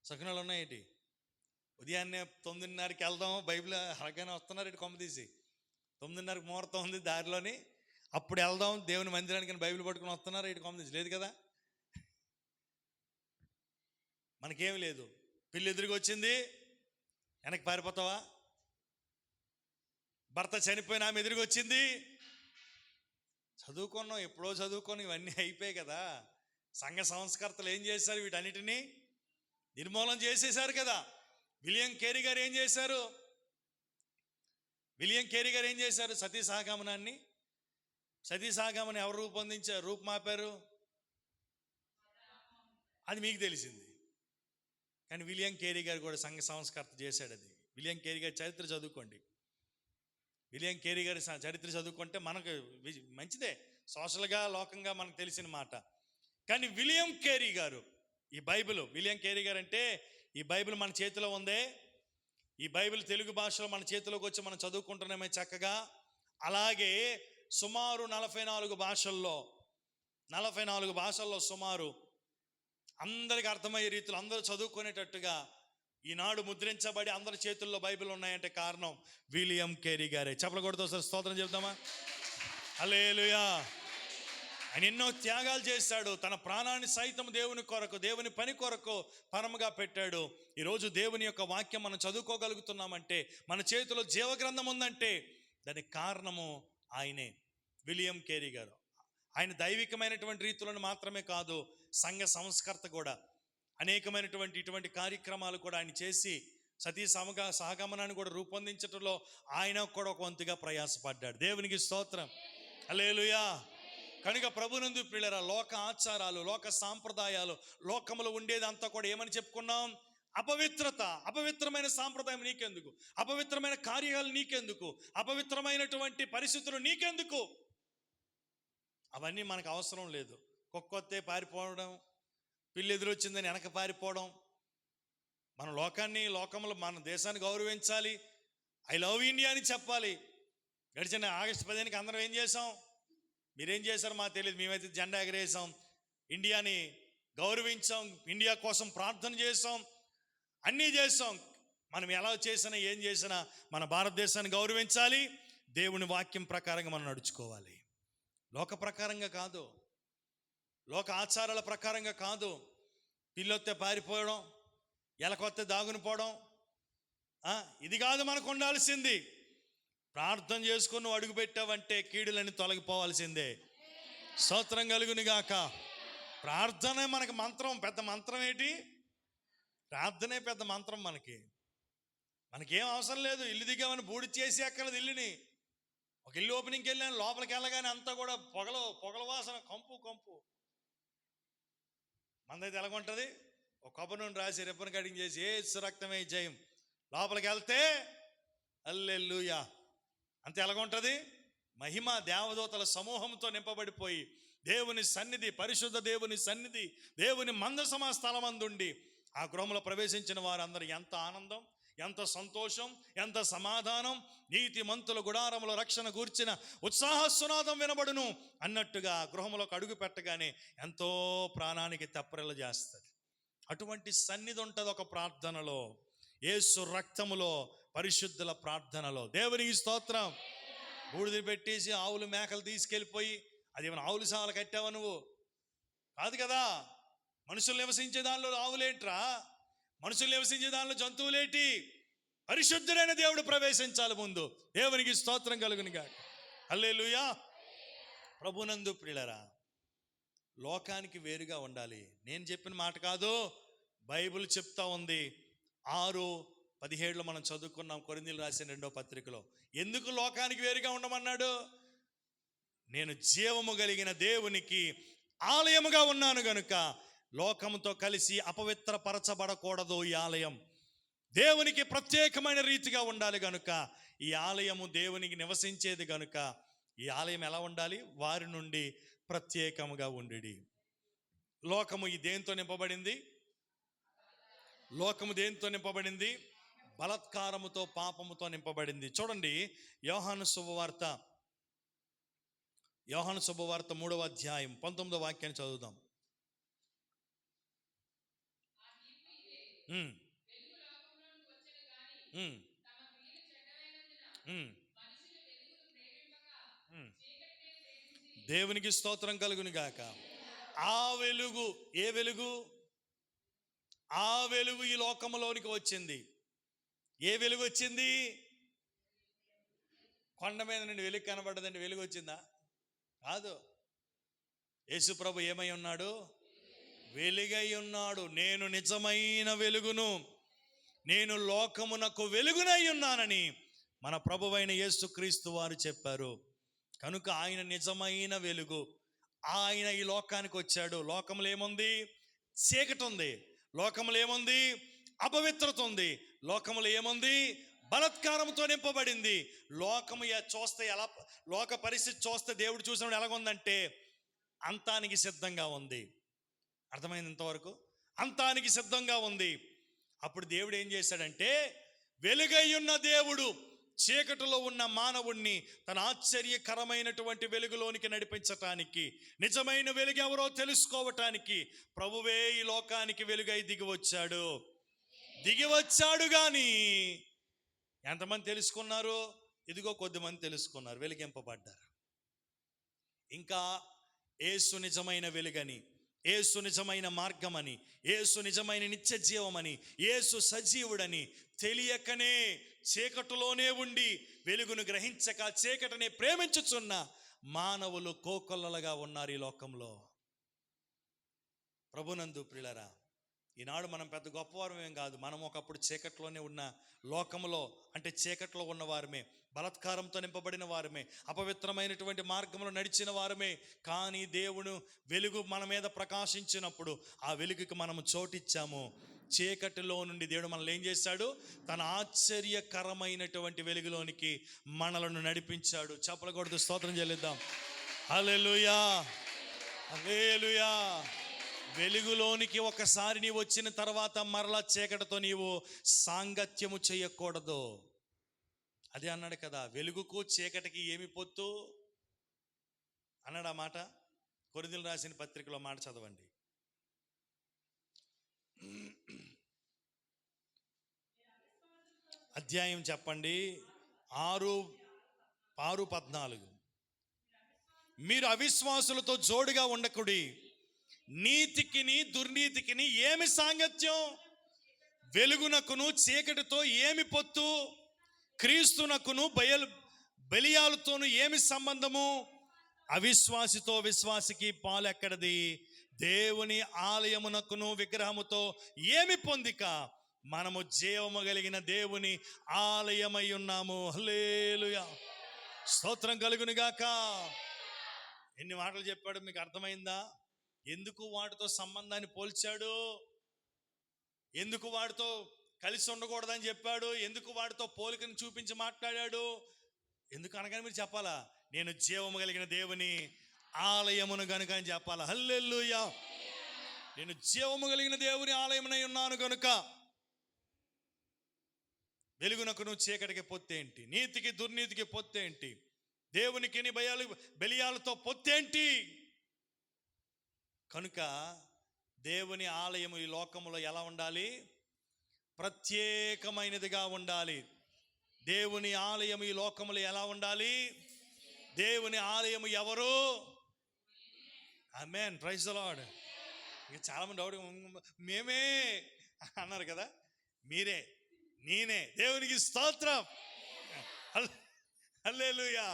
Speaker 1: శకునాలు ఉన్నాయేంటి? ఉదయాన్నే 9:30కి వెళ్దాం, బైబిల్ అలాగనే వస్తున్నారు ఇటు కొమ్మ తీసి. 9:30కి ముహూర్తం ఉంది దారిలోని, అప్పుడు వెళ్దాం దేవుని మందిరానికి బైబిల్ పట్టుకుని వస్తున్నారు ఇటు కొమ్మ తీసి. లేదు కదా, మనకేమి లేదు. పిల్లి ఎదురుగా వచ్చింది, వెనక్కి పారిపోతావా? భర్త చనిపోయిన ఆమె ఎదురుగా వచ్చింది, చదువుకున్నాం, ఎప్పుడో చదువుకొని ఇవన్నీ అయిపోయాయి కదా. సంఘ సంస్కర్తలు ఏం చేశారు? వీటన్నిటినీ నిర్మూలన చేసేశారు కదా. విలియం కేరీ గారు ఏం చేశారు? సతీ సహగమనాన్ని ఎవరు రూపొందించారు, రూపుమాపారు? అది మీకు తెలిసింది. కానీ విలియం కేరీ గారు కూడా సంఘ సంస్కర్త చేశాడు. అది విలియం కేరీ గారి చరిత్ర చదువుకోండి. విలియం కేరీ గారి చరిత్ర చదువుకుంటే మనకు మంచిదే, సోషల్గా లోకంగా మనకు తెలిసిన మాట. కానీ విలియం కేరీ గారు విలియం కేరీ గారు అంటే ఈ బైబిల్ మన చేతిలో ఉందే, ఈ బైబిల్ తెలుగు భాషలో మన చేతిలోకి వచ్చి మనం చదువుకుంటున్నామే చక్కగా. అలాగే సుమారు 44 భాషల్లో సుమారు అందరికి అర్థమయ్యే రీతిలో అందరూ చదువుకునేటట్టుగా ఈనాడు ముద్రించబడి అందరి చేతుల్లో బైబిల్ ఉన్నాయంటే కారణం విలియం కేరీ గారే. చెప్పలు కొడుతూ సార్ స్తోత్రం చెప్తామా? హల్లెలూయా. ఆయన ఎన్నో త్యాగాలు చేశాడు. తన ప్రాణాన్ని సైతం దేవుని కొరకు, దేవుని పని కొరకు పరముగా పెట్టాడు. ఈరోజు దేవుని యొక్క వాక్యం మనం చదువుకోగలుగుతున్నామంటే, మన చేతిలో జీవగ్రంథం ఉందంటే దానికి కారణము ఆయనే, విలియం కేరీ గారు. ఆయన దైవికమైనటువంటి రీతులను మాత్రమే కాదు, సంఘ సంస్కర్త కూడా. అనేకమైనటువంటి ఇటువంటి కార్యక్రమాలు కూడా ఆయన చేసి సతీ సహగమనాన్ని కూడా రూపొందించడంలో ఆయన కూడా ఒక వంతుగా ప్రయాసపడ్డాడు. దేవునికి స్తోత్రం. హల్లెలూయా. కనుక ప్రభునందు ప్రియులారా, లోక ఆచారాలు, లోక సాంప్రదాయాలు, లోకములో ఉండేదంతా కూడా ఏమని చెప్పుకున్నాం? అపవిత్రమైన సాంప్రదాయం నీకెందుకు? అపవిత్రమైన కార్యాలు నీకెందుకు? అపవిత్రమైనటువంటి పరిస్థితులు నీకెందుకు? అవన్నీ మనకు అవసరం లేదు. కుక్కొత్తే పారిపోవడం, పిల్లి ఎదురొచ్చిందని వెనక పారిపోవడం. మన లోకంలో మన దేశాన్ని గౌరవించాలి, ఐ లవ్ ఇండియా అని చెప్పాలి. గడిచిన ఆగస్టు 15కి అందరం ఏం చేసాం? మీరేం చేశారు మాకు తెలియదు, మేమైతే జెండా ఎగరేసాం, ఇండియాని గౌరవించాం, ఇండియా కోసం ప్రార్థన చేసాం, అన్నీ చేసాం. మనం ఎలా చేసినా ఏం చేసినా మన భారతదేశాన్ని గౌరవించాలి, దేవుని వాక్యం ప్రకారంగా మనం నడుచుకోవాలి. లోక ప్రకారంగా కాదు, లోక ఆచారాల ప్రకారంగా కాదు. పిల్లొత్తే పారిపోవడం, ఎలకొత్తే దాగుని పోవడం, ఇది కాదు మనకు ఉండాల్సింది. ప్రార్థన చేసుకుని నువ్వు అడుగు పెట్టావంటే కీడులని తొలగిపోవాల్సిందే. స్తోత్రం కలుగును గాక. ప్రార్థనే మనకు మంత్రం. పెద్ద మంత్రం ఏంటి? ప్రార్థనే పెద్ద మంత్రం. మనకేం అవసరం లేదు. ఇల్లు దిగామని బూడి చేసి అక్కర్లేదు. ఇల్లుని ఒక ఇల్లు ఓపెనింగ్కి వెళ్ళాను, లోపలికి వెళ్ళగానే అంతా కూడా పొగల వాసన, కంపు. మనదైతే ఎలాగుంటుంది? ఒక కొబ్బరి నూనె రాసి రిబ్బన్ కటింగ్ చేసి యేసు రక్తమే జయం, లోపలికి వెళ్తే హల్లెలూయా అంతే. ఎలాగుంటుంది? మహిమ దేవదూతల సమూహంతో నింపబడిపోయి దేవుని సన్నిధి, పరిశుద్ధ దేవుని సన్నిధి, దేవుని మందసమ స్థలమందుండి ఆ గృహంలో ప్రవేశించిన వారందరూ ఎంత ఆనందం, ఎంత సంతోషం, ఎంత సమాధానం. నీతిమంతుల గుడారములో రక్షణ గూర్చిన ఉత్సాహ సునాదం వినబడును అన్నట్టుగా గృహంలోకి అడుగు పెట్టగానే ఎంతో ప్రాణానికి తెప్పరిల్ల చేస్తుంది. అటువంటి సన్నిధి ఉంటుంది ఒక ప్రార్థనలో, యేసు రక్తములో, పరిశుద్ధుల ప్రార్థనలో. దేవునికి స్తోత్రం. బూడిద పెట్టేసి ఆవులు మేకలు తీసుకెళ్ళిపోయి, అది ఏమైనా ఆవులు సావలు కట్టావా నువ్వు? కాదు కదా. మనుషులు నివసించే దానిలో ఆవులేంట్రా? మనుషులు నివసించే దానిలో జంతువులేటి? పరిశుద్ధుడైన దేవుడు ప్రవేశించాలి ముందు. దేవునికి స్తోత్రం కలుగును గాక. హల్లెలూయా. ప్రభునందు ప్రియులారా, లోకానికి వేరుగా ఉండాలి. నేను చెప్పిన మాట కాదు, బైబిల్ చెప్తా ఉంది. 6:17 మనం చదువుకున్నాం, కొరింథీయులకు రాసిన 2వ పత్రికలో. ఎందుకు లోకానికి వేరుగా ఉండమన్నాడు? నేను జీవము కలిగిన దేవునికి ఆలయముగా ఉన్నాను గనుక లోకముతో కలిసి అపవిత్రపరచబడకూడదు. ఈ ఆలయం దేవునికి ప్రత్యేకమైన రీతిగా ఉండాలి గనుక, ఈ ఆలయము దేవునికి నివసించేది గనుక ఈ ఆలయం ఎలా ఉండాలి? వారి నుండి ప్రత్యేకముగా ఉండి. లోకము ఈ దేంతో నింపబడింది? బలాత్కారముతో పాపముతో నింపబడింది. చూడండి యోహాను శుభవార్త 3వ అధ్యాయం 19వ వాక్యాన్ని చదువుదాం. దేవునికి స్తోత్రం కలుగును గాక. ఆ వెలుగు, ఏ వెలుగు? ఆ వెలుగు ఈ లోకంలోనికి వచ్చింది. ఏ వెలుగు వచ్చింది? కొండ మీద నుండి వెలుగు కనబడ్డదండి. వెలుగు వచ్చిందా? కాదు. యేసు ప్రభు ఏమై ఉన్నాడు? వెలుగై ఉన్నాడు. నేను నిజమైన వెలుగును, నేను లోకమునకు వెలుగునై ఉన్నానని మన ప్రభువైన యేసుక్రీస్తు వారు చెప్పారు. కనుక ఆయన నిజమైన వెలుగు. ఆయన ఈ లోకానికి వచ్చాడు. లోకములో ఏముంది? చీకటి ఉంది. లోకములో ఏముంది? అపవిత్రత ఉంది. లోకములో ఏముంది? బలాత్కారంతో నింపబడింది. లోకము చూస్తే ఎలా, లోక పరిస్థితి చూస్తే దేవుడు చూసినప్పుడు ఎలాగుందంటే అంతానికి సిద్ధంగా ఉంది. అర్థమైంది ఇంతవరకు? అంతానికి సిద్ధంగా ఉంది. అప్పుడు దేవుడు ఏం చేశాడంటే, వెలుగై ఉన్న దేవుడు చీకటిలో ఉన్న మానవుణ్ణి తన ఆశ్చర్యకరమైనటువంటి వెలుగులోనికి నడిపించటానికి, నిజమైన వెలుగు ఎవరో తెలుసుకోవటానికి ప్రభువే ఈ లోకానికి వెలుగై దిగివచ్చాడు. కానీ ఎంతమంది తెలుసుకున్నారు? ఇదిగో కొద్దిమంది తెలుసుకున్నారు, వెలిగింపబడ్డారు. ఇంకా యేసు నిజమైన వెలుగని, యేసు నిజమైన మార్గమని, యేసు నిజమైన నిత్య జీవమని, యేసు సజీవుడని తెలియకనే చీకటిలోనే ఉండి వెలుగును గ్రహించక చీకటిని ప్రేమించుచున్న మానవులు కోకొల్లలుగా ఉన్నారు ఈ లోకంలో. ప్రభునందు ప్రియులారా, ఈనాడు మనం పెద్ద గొప్పవారం ఏం కాదు. మనం ఒకప్పుడు చీకట్లోనే ఉన్న లోకంలో, అంటే చీకట్లో ఉన్న వారమే, బలాత్కారంతో నింపబడిన వారమే, అపవిత్రమైనటువంటి మార్గంలో నడిచిన వారమే. కానీ దేవుడు వెలుగు మన మీద ప్రకాశించినప్పుడు ఆ వెలుగుకి మనము చోటిచ్చాము. చీకటిలో నుండి దేవుడు మనల్ని ఏం చేశాడు? తన ఆశ్చర్యకరమైనటువంటి వెలుగులోనికి మనలను నడిపించాడు. చప్పలు కొడుతూ స్తోత్రం చెల్లిద్దాం. హల్లెలూయా, హల్లెలూయా. వెలుగులోనికి ఒకసారి నీవు వచ్చిన తర్వాత మరలా చీకటితో నీవు సాంగత్యము చేయకూడదు. అదే అన్నాడు కదా, వెలుగుకు చీకటికి ఏమి పొత్తు అన్నాడు. ఆ మాట కొరింథీయులకు రాసిన పత్రికలో మాట చదవండి. అధ్యాయం చెప్పండి, 6:14. మీరు అవిశ్వాసులతో జోడుగా ఉండకుడి, నీతికిని దుర్నీతికిని ఏమి సాంగత్యం? వెలుగునకును చీకటితో ఏమి పొత్తు? క్రీస్తునకును బెలియాలతోను ఏమి సంబంధము? అవిశ్వాసితో విశ్వాసికి పాలెక్కడది? దేవుని ఆలయమునకును విగ్రహముతో ఏమి పొందిక? మనము జీవము కలిగిన దేవుని ఆలయమై ఉన్నాము. హల్లెలూయా, స్తోత్రం కలుగును గాక. ఎన్ని మాటలు చెప్పాడు, మీకు అర్థమైందా? ఎందుకు వాటితో సంబంధాన్ని పోల్చాడు? ఎందుకు వాడితో కలిసి ఉండకూడదని చెప్పాడు? ఎందుకు వాడితో పోలికను చూపించి మాట్లాడాడు? ఎందుకు అనగానే మీరు చెప్పాలా, నేను జీవము కలిగిన దేవుని ఆలయమును గనుక అని చెప్పాలా. హల్లెలూయా, నేను జీవము కలిగిన దేవుని ఆలయమునై ఉన్నాను గనుక. వెలుగునకును చీకటికి పొత్తేంటి? నీతికి దుర్నీతికి పొత్తేంటి? దేవునికి బెలియాలతో పొత్తేంటి? కనుక దేవుని ఆలయము ఈ లోకములో ఎలా ఉండాలి? ప్రత్యేకమైనదిగా ఉండాలి. దేవుని ఆలయము ఈ లోకములో ఎలా ఉండాలి? దేవుని ఆలయము ఎవరు? ఆమేన్, ప్రైజ్ ది లార్డ్. ఇక చాలామంది డౌట్, మేమే అన్నారు కదా, మీరే, నేనే. దేవునికి స్తోత్రం, హల్లెలూయా.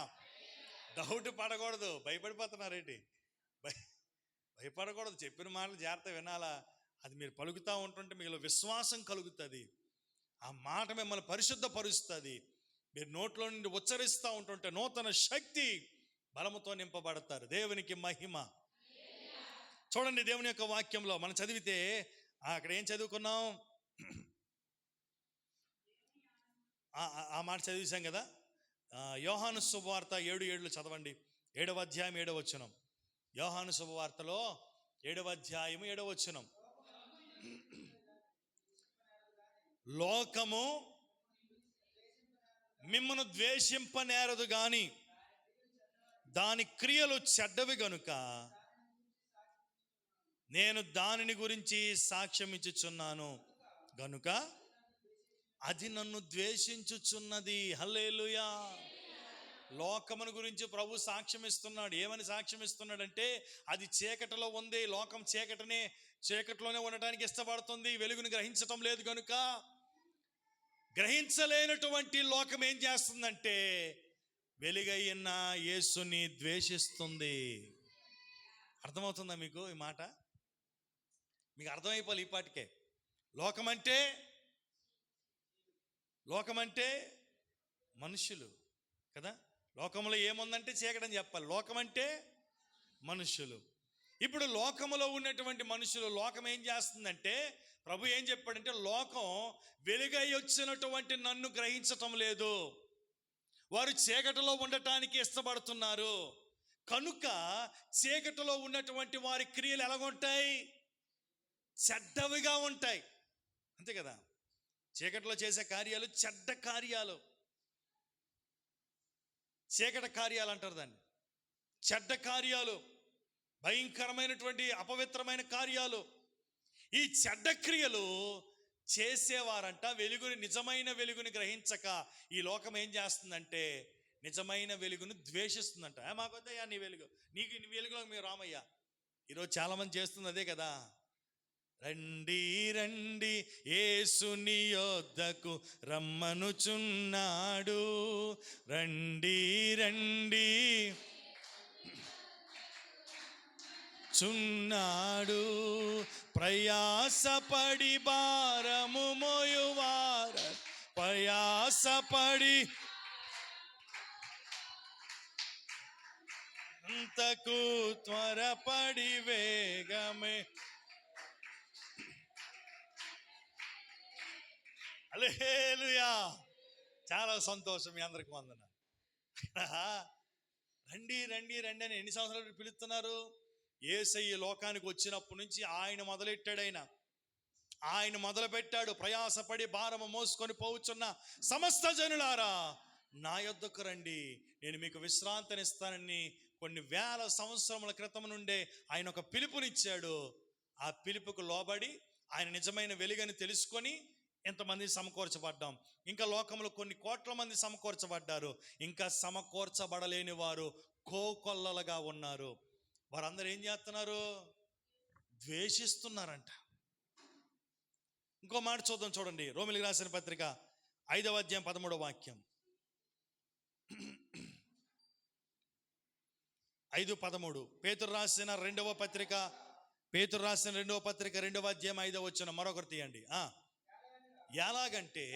Speaker 1: డౌట్ పడకూడదు. భయపడిపోతున్నారేంటి? భయపడకూడదు. చెప్పిన మాటలు జాగ్రత్త వినాలా. అది మీరు పలుకుతూ ఉంటుంటే మీలో విశ్వాసం కలుగుతుంది. ఆ మాట మిమ్మల్ని పరిశుద్ధపరుస్తుంది. మీరు నోట్లో నుండి ఉచ్చరిస్తూ ఉంటుంటే నూతన శక్తి బలముతో నింపబడతారు. దేవునికి మహిమ. చూడండి, దేవుని యొక్క వాక్యంలో మనం చదివితే అక్కడ ఏం చదువుకున్నాం? ఆ మాట చదివేశాం కదా. యోహాను శుభవార్త 7:7 చదవండి. 7వ అధ్యాయం 7వ వచనం. యోహాను శుభవార్తలో 7వ అధ్యాయం 7వ వచనం. లోకము మిమ్మను ద్వేషింపనేరదు గాని దాని క్రియలు చెడ్డవి గనుక నేను దానిని గురించి సాక్ష్యం ఇచ్చుచున్నాను గనుక అది నన్ను ద్వేషించుచున్నది. హల్లెలూయా. లోకమును గురించి ప్రభు సాక్ష్యం ఇస్తున్నాడు. ఏమని సాక్ష్యం ఇస్తున్నాడంటే, అది చీకటిలో ఉంది, లోకం చీకటిలోనే ఉండటానికి ఇష్టపడుతుంది, వెలుగుని గ్రహించటం లేదు కనుక. గ్రహించలేనటువంటి లోకం ఏం చేస్తుందంటే వెలుగైన యేసుని ద్వేషిస్తుంది. అర్థమవుతుందా మీకు ఈ మాట? మీకు అర్థమైపోవాలి ఈ పాటికే. లోకమంటే మనుషులు కదా. లోకంలో ఏముందంటే చీకటని చెప్పాలి. లోకమంటే మనుషులు. ఇప్పుడు లోకములో ఉన్నటువంటి మనుషులు, లోకం ఏం చేస్తుందంటే, ప్రభు ఏం చెప్పాడంటే, లోకం వెలుగై వచ్చినటువంటి నన్ను గ్రహించటం లేదు, వారు చీకటిలో ఉండటానికి ఇష్టపడుతున్నారు కనుక చీకటిలో ఉన్నటువంటి వారి క్రియలు ఎలాగుంటాయి? చెడ్డవిగా ఉంటాయి. అంతే కదా. చీకటిలో చేసే కార్యాలు చెడ్డ కార్యాలు, చీకటి కార్యాలు అంటారు దాన్ని. చెడ్డ కార్యాలు, భయంకరమైనటువంటి అపవిత్రమైన కార్యాలు. ఈ చెడ్డ క్రియలు చేసేవారంట నిజమైన వెలుగుని గ్రహించక ఈ లోకం ఏం చేస్తుందంటే నిజమైన వెలుగును ద్వేషిస్తుందంట. మాకొద్దయ్యా నీ వెలుగు, నీ వెలుగులో మీరు రామయ్యా. ఈరోజు చాలామంది చేస్తుంది అదే కదా. రండి రండి యేసుని యొద్దకు రమ్మనుచున్నాడు, రండి రండి చున్నాడు, ప్రయాసపడి భారము మోయువార ప్రయాసపడి అంతకు త్వరపడి వేగమే. హల్లెలూయా. చాలా సంతోషం. మీ అందరికి వందనాలు. రండి రండి రండి అని ఎన్ని సంవత్సరాలు పిలుస్తున్నారు? యేసయ్య లోకానికి వచ్చినప్పటి నుంచి ఆయన మొదలుపెట్టాడు. ప్రయాసపడి భారము మోసుకొని పోవుచున్న సమస్త జనులారా నా యొద్దకు రండి, నేను మీకు విశ్రాంతినిస్తానని కొన్ని వేల సంవత్సరముల క్రితం నుండే ఆయన ఒక పిలుపునిచ్చాడు. ఆ పిలుపుకు లోబడి ఆయన నిజమైన వెలుగని తెలుసుకొని ఎంతమంది సమకూర్చబడ్డాం. ఇంకా లోకంలో కొన్ని కోట్ల మంది సమకూర్చబడ్డారు. ఇంకా సమకూర్చబడలేని వారు కోకొల్లలుగా ఉన్నారు. వారందరూ ఏం చేస్తున్నారు? ద్వేషిస్తున్నారంట. ఇంకో మాట చూద్దాం, చూడండి. రోమిలికి రాసిన పత్రిక 5వ అధ్యాయం 13వ వాక్యం. 5:13. పేతురు రాసిన రెండవ పత్రిక 2వ అధ్యాయం 5వ వచనం. మరొకరు తీయండి. ఎలాగంటే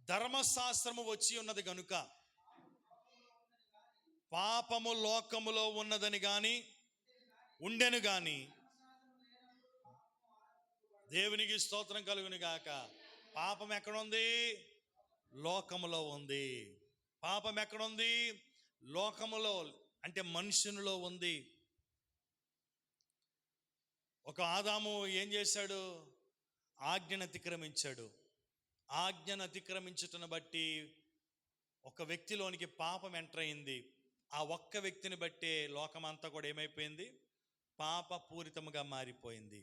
Speaker 1: ధర్మశాస్త్రము వచ్చి ఉన్నది గనుక పాపము లోకములో ఉన్నదని గాని ఉండెను గాని, దేవునికి స్తోత్రం కలుగును గాక. పాపం ఎక్కడుంది? లోకములో ఉంది. పాపం ఎక్కడుంది? లోకములో, అంటే మనుషునిలో ఉంది. ఒక ఆదాము ఏం చేశాడు? ఆజ్ఞను అతిక్రమించాడు. ఆజ్ఞను అతిక్రమించుటను బట్టి ఒక వ్యక్తిలోనికి పాపం ఎంటర్ అయింది. ఆ ఒక్క వ్యక్తిని బట్టే లోకమంతా కూడా ఏమైపోయింది? పాపపూరితముగా మారిపోయింది.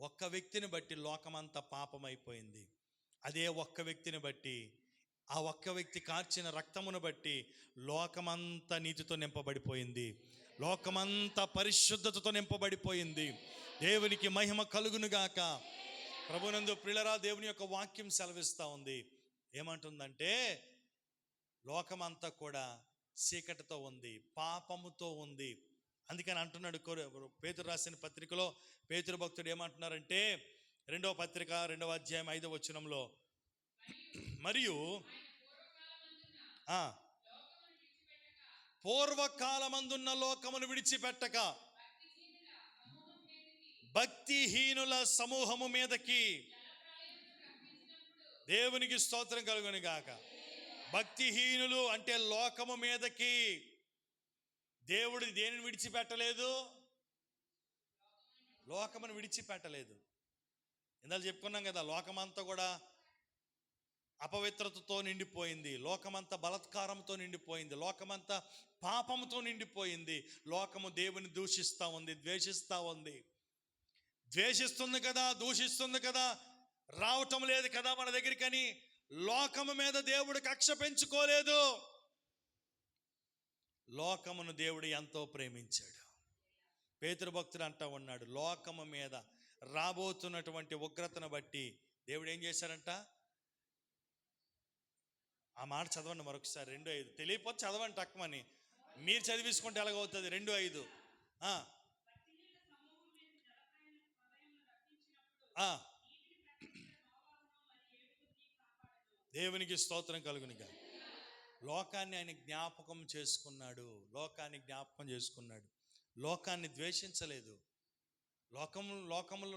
Speaker 1: ఒక్క వ్యక్తిని బట్టి లోకమంతా పాపమైపోయింది. అదే ఒక్క వ్యక్తిని బట్టి, ఆ ఒక్క వ్యక్తి కార్చిన రక్తమును బట్టి లోకమంతా నీతితో నింపబడిపోయింది. లోకమంతా పరిశుద్ధతతో నింపబడిపోయింది. దేవునికి మహిమ కలుగునుగాక. ప్రభునందు ప్రియులారా, దేవుని యొక్క వాక్యం సెలవిస్తూ ఉంది. ఏమంటుందంటే లోకమంతా కూడా చీకటితో ఉంది, పాపముతో ఉంది. అందుకని అంటున్నాడు పేతురు రాసిన పత్రికలో. పేతురు భక్తుడు ఏమంటున్నారంటే 2వ పత్రిక 2వ అధ్యాయం 5వ వచనంలో, మరియు పూర్వకాలమందున్న లోకమును విడిచిపెట్టక భక్తిహీనుల సమూహము మీదకి, దేవునికి స్తోత్రం కలుగును గాక. భక్తిహీనులు అంటే లోకము మీదకి. దేవుడు దేనిని విడిచిపెట్టలేదు? లోకమును విడిచిపెట్టలేదు. ఇందాక చెప్పుకున్నాం కదా, లోకమంతా కూడా అపవిత్రతతో నిండిపోయింది, లోకమంతా బలాత్కారంతో నిండిపోయింది, లోకమంతా పాపంతో నిండిపోయింది. లోకము దేవుని దూషిస్తూ ఉంది, ద్వేషిస్తూ ఉంది. ద్వేషిస్తుంది కదా, దూషిస్తుంది కదా, రావటం లేదు కదా మన దగ్గరికని లోకము మీద దేవుడు కక్ష పెంచుకోలేదు. లోకమును దేవుడు ఎంతో ప్రేమించాడు. పేతురు భక్తుడు అంటా ఉన్నాడు, లోకము మీద రాబోతున్నటువంటి ఉగ్రతను బట్టి దేవుడు ఏం చేశారంట. ఆ మాట చదవండి మరొకసారి, 2:5. తెలియకపోతే చదవండి టక్కుమని, మీరు చదివించుకుంటే ఎలాగవుతుంది. 2:5. దేవునికి స్తోత్రం కలుగునిగా. లోకాన్ని ఆయన జ్ఞాపకం చేసుకున్నాడు, లోకాన్ని జ్ఞాపకం చేసుకున్నాడు. లోకాన్ని ద్వేషించలేదు.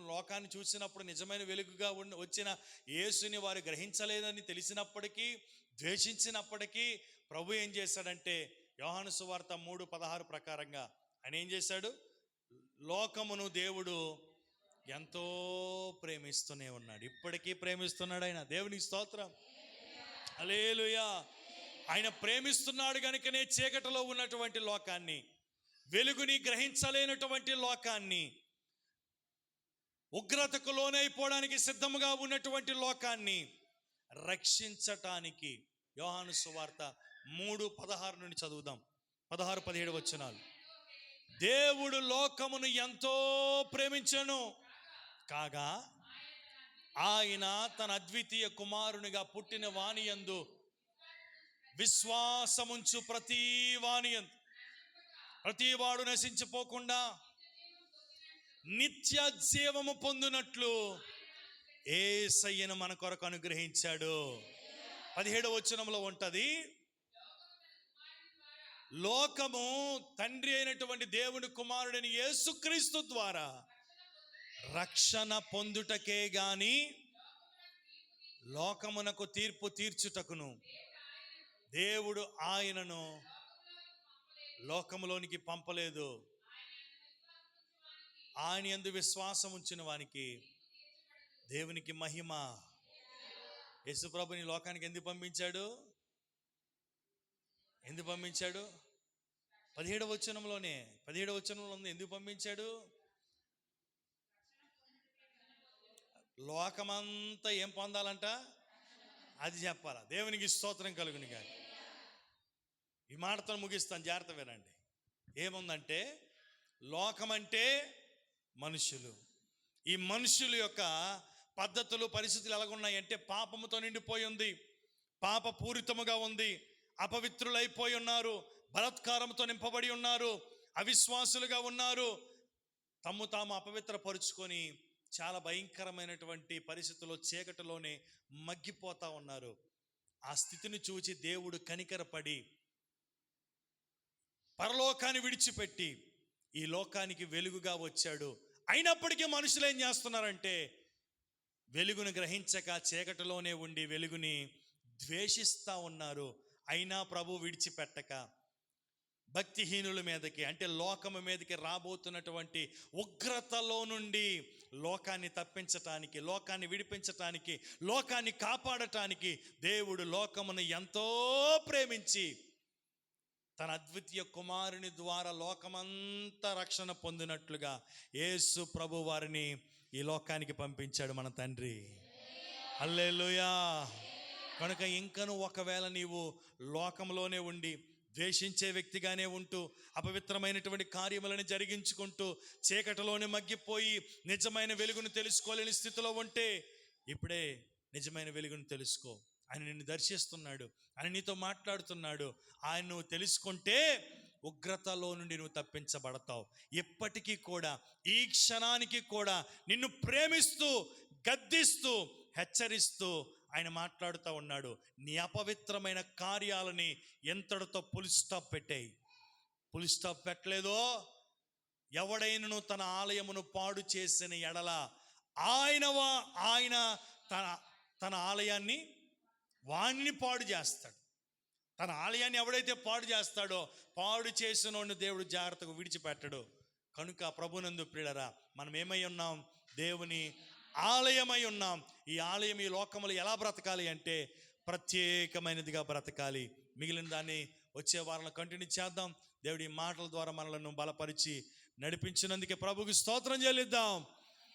Speaker 1: లోకాన్ని చూసినప్పుడు నిజమైన వెలుగుగా వచ్చిన యేసుని వారు గ్రహించలేదని తెలిసినప్పటికీ, ద్వేషించినప్పటికీ ప్రభు ఏం చేశాడంటే, యోహాను సువార్త 3:16 ప్రకారంగా ఆయన ఏం చేశాడు, లోకమును దేవుడు ఎంతో ప్రేమిస్తూనే ఉన్నాడు. ఇప్పటికీ ప్రేమిస్తున్నాడు ఆయన. దేవునికి స్తోత్రం, హల్లెలూయా. ఆయన ప్రేమిస్తున్నాడు కనుకనే చీకటిలో ఉన్నటువంటి లోకాన్ని, వెలుగుని గ్రహించలేనటువంటి లోకాన్ని, ఉగ్రతకు లోనైపోవడానికి సిద్ధముగా ఉన్నటువంటి లోకాన్ని రక్షించటానికి, యోహాను సువార్త 3:16 నుండి చదువుదాం, 16-17 వచనాలు. దేవుడు లోకమును ఎంతో ప్రేమించెను కాగా ఆయన తన అద్వితీయ కుమారునిగా పుట్టిన వానియందు విశ్వాసముంచు ప్రతివాడు నశించిపోకుండా నిత్య జీవము పొందునట్లు యేసయ్యను మన కొరకు అనుగ్రహించాడు. 17వ వచనంలో ఉంటది, లోకము తండ్రి అయినటువంటి దేవుని కుమారుడైన యేసుక్రీస్తు ద్వారా రక్షణ పొందుటకే గాని లోకమునకు తీర్పు తీర్చుటకును దేవుడు ఆయనను లోకములోనికి పంపలేదు. ఆయన యందు విశ్వాసం ఉంచిన వానికి దేవునికి మహిమ. యేసుప్రభుని లోకానికి ఎందుకు పంపించాడు? 17వ వచనంలో ఉంది. ఎందుకు పంపించాడు? లోకమంతా ఏం పొందాలంట, అది చెప్పాలా. దేవునికి స్తోత్రం కలుగుని గాని. ఈ మాటతో ముగిస్తాను, జాగ్రత్త వినండి. ఏముందంటే, లోకమంటే మనుషులు. ఈ మనుషుల యొక్క పద్ధతులు, పరిస్థితులు ఎలాగున్నాయంటే పాపముతో నిండిపోయి ఉంది, పాపపూరితముగా ఉంది, అపవిత్రులైపోయి ఉన్నారు, బలాత్కారంతో నింపబడి ఉన్నారు, అవిశ్వాసులుగా ఉన్నారు, తమ్ము తాము అపవిత్రపరుచుకొని చాలా భయంకరమైనటువంటి పరిస్థితుల్లో చీకటిలోనే మగ్గిపోతా ఉన్నారు. ఆ స్థితిని చూచి దేవుడు కనికరపడి పరలోకాన్ని విడిచిపెట్టి ఈ లోకానికి వెలుగుగా వచ్చాడు. అయినప్పటికీ మనుషులు ఏం చేస్తున్నారంటే, వెలుగును గ్రహించక చీకటిలోనే ఉండి వెలుగుని ద్వేషిస్తూ ఉన్నారు. అయినా ప్రభు విడిచిపెట్టక భక్తిహీనుల మీదకి, అంటే లోకము మీదకి రాబోతున్నటువంటి ఉగ్రతలో నుండి లోకాన్ని తప్పించటానికి, లోకాన్ని విడిపించటానికి, లోకాన్ని కాపాడటానికి దేవుడు లోకమును ఎంతో ప్రేమించి తన అద్వితీయ కుమారుని ద్వారా లోకమంతా రక్షణ పొందినట్లుగా యేసు ప్రభు వారిని ఈ లోకానికి పంపించాడు మన తండ్రి. హల్లెలూయా. కనుక ఇంకను ఒకవేళ నీవు లోకంలోనే ఉండి ద్వేషించే వ్యక్తిగానే ఉంటూ అపవిత్రమైనటువంటి కార్యములను జరిగించుకుంటూ చీకటిలోనే మగ్గిపోయి నిజమైన వెలుగును తెలుసుకోలేని స్థితిలో ఉంటే, ఇప్పుడే నిజమైన వెలుగును తెలుసుకో. ఆయన నిన్ను దర్శిస్తున్నాడు, ఆయన నీతో మాట్లాడుతున్నాడు. ఆయన నువ్వు తెలుసుకుంటే ఉగ్రతలో నుండి నువ్వు తప్పించబడతావు. ఎప్పటికీ కూడా, ఈ క్షణానికి కూడా నిన్ను ప్రేమిస్తూ, గద్దిస్తూ, హెచ్చరిస్తూ ఆయన మాట్లాడుతూ ఉన్నాడు. నీ అపవిత్రమైన కార్యాలని ఎంతటితో పులి స్టాప్ పెట్టాయి. పులి స్టాప్ పెట్టలేదో, ఎవడైనను తన ఆలయమును పాడు చేసిన ఎడల ఆయన తన ఆలయాన్ని వాణ్ణి పాడు చేస్తాడు. తన ఆలయాన్ని ఎవడైతే పాడు చేస్తాడో, పాడు చేసినోడిని దేవుడు జాగ్రత్తగా విడిచిపెట్టడు. కనుక ప్రభునందు ప్రియులరా, మనం ఏమై ఉన్నాం? దేవుని ఆలయమై ఉన్నాం. ఈ ఆలయం ఈ లోకములు ఎలా బ్రతకాలి అంటే ప్రత్యేకమైనదిగా బ్రతకాలి. మిగిలిన దాన్ని వచ్చే వారంలో కంటిన్యూ చేద్దాం. దేవుడి మాటల ద్వారా మనలను బలపరిచి నడిపించినందుకే ప్రభువుకి స్తోత్రం చెల్లిద్దాం.